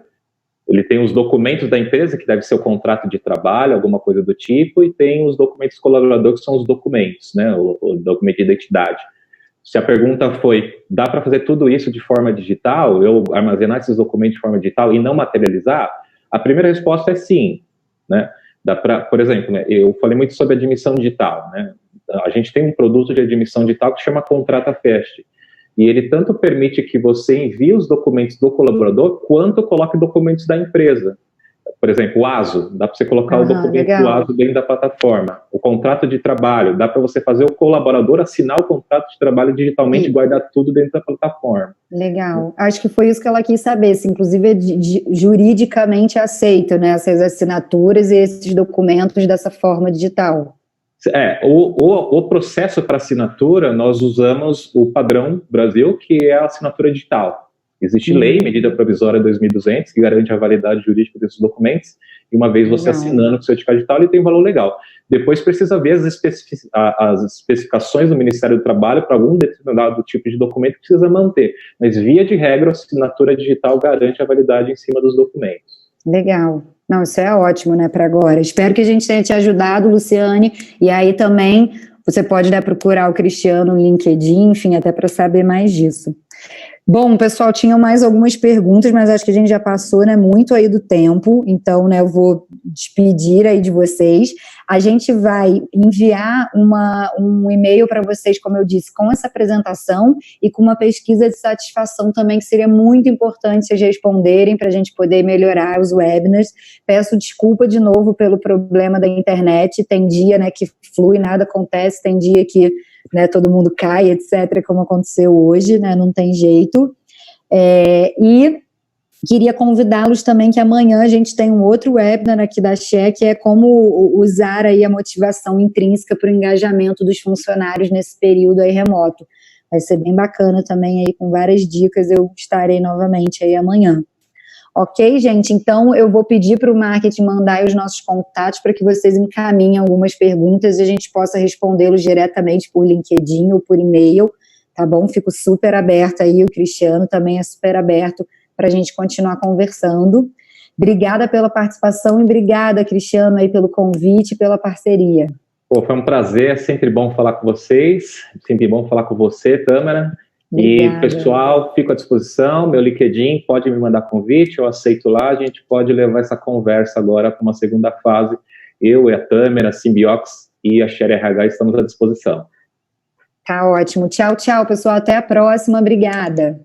ele tem os documentos da empresa, que deve ser o contrato de trabalho, alguma coisa do tipo, e tem os documentos colaboradores, que são os documentos, né, o documento de identidade. Se a pergunta foi, dá para fazer tudo isso de forma digital, eu armazenar esses documentos de forma digital e não materializar? A primeira resposta é sim, né? Dá pra, por exemplo, né, eu falei muito sobre admissão digital, né? A gente tem um produto de admissão digital que chama Contrata Fast, e ele tanto permite que você envie os documentos do colaborador, quanto coloque documentos da empresa. Por exemplo, o ASO, dá para você colocar o documento legal. do ASO dentro da plataforma. O contrato de trabalho, dá para você fazer o colaborador assinar o contrato de trabalho digitalmente e guardar tudo dentro da plataforma. Legal. Acho que foi isso que ela quis saber, se inclusive é juridicamente aceito, né, essas assinaturas e esses documentos dessa forma digital. O processo para assinatura, nós usamos o padrão Brasil, que é a assinatura digital. Existe lei, medida provisória 2200, que garante a validade jurídica desses documentos, e uma vez você assinando com o certificado digital, ele tem um valor legal. Depois precisa ver as especificações do Ministério do Trabalho para algum determinado tipo de documento que precisa manter. Mas, via de regra, a assinatura digital garante a validade em cima dos documentos. Legal. Não, isso é ótimo, né, para agora. Espero que a gente tenha te ajudado, Luciane, e aí também você pode, né, procurar o Cristiano no LinkedIn, enfim, até para saber mais disso. Bom, pessoal, tinham mais algumas perguntas, mas acho que a gente já passou, né, muito aí do tempo, então, né, eu vou despedir aí de vocês. A gente vai enviar um e-mail para vocês, como eu disse, com essa apresentação e com uma pesquisa de satisfação também, que seria muito importante vocês responderem para a gente poder melhorar os webinars. Peço desculpa de novo pelo problema da internet, tem dia, né, que flui, nada acontece, tem dia que, né, todo mundo cai, etc., como aconteceu hoje, né, não tem jeito. E queria convidá-los também que amanhã a gente tem um outro webinar aqui da Xé, que é como usar aí a motivação intrínseca para o engajamento dos funcionários nesse período aí remoto. Vai ser bem bacana também aí, com várias dicas, eu estarei novamente aí amanhã. Ok, gente? Então, eu vou pedir para o marketing mandar aí os nossos contatos para que vocês encaminhem algumas perguntas e a gente possa respondê-los diretamente por LinkedIn ou por e-mail, tá bom? Fico super aberta aí, o Cristiano também é super aberto para a gente continuar conversando. Obrigada pela participação e obrigada, Cristiano, aí pelo convite e pela parceria. Pô, foi um prazer, é sempre bom falar com vocês, sempre bom falar com você, Tâmara. Obrigada. E, pessoal, fico à disposição, meu LinkedIn, pode me mandar convite, eu aceito lá, a gente pode levar essa conversa agora para uma segunda fase. Eu e a Tâmara, a Symbiox e a Sherry RH estamos à disposição. Tá ótimo. Tchau, tchau, pessoal. Até a próxima. Obrigada.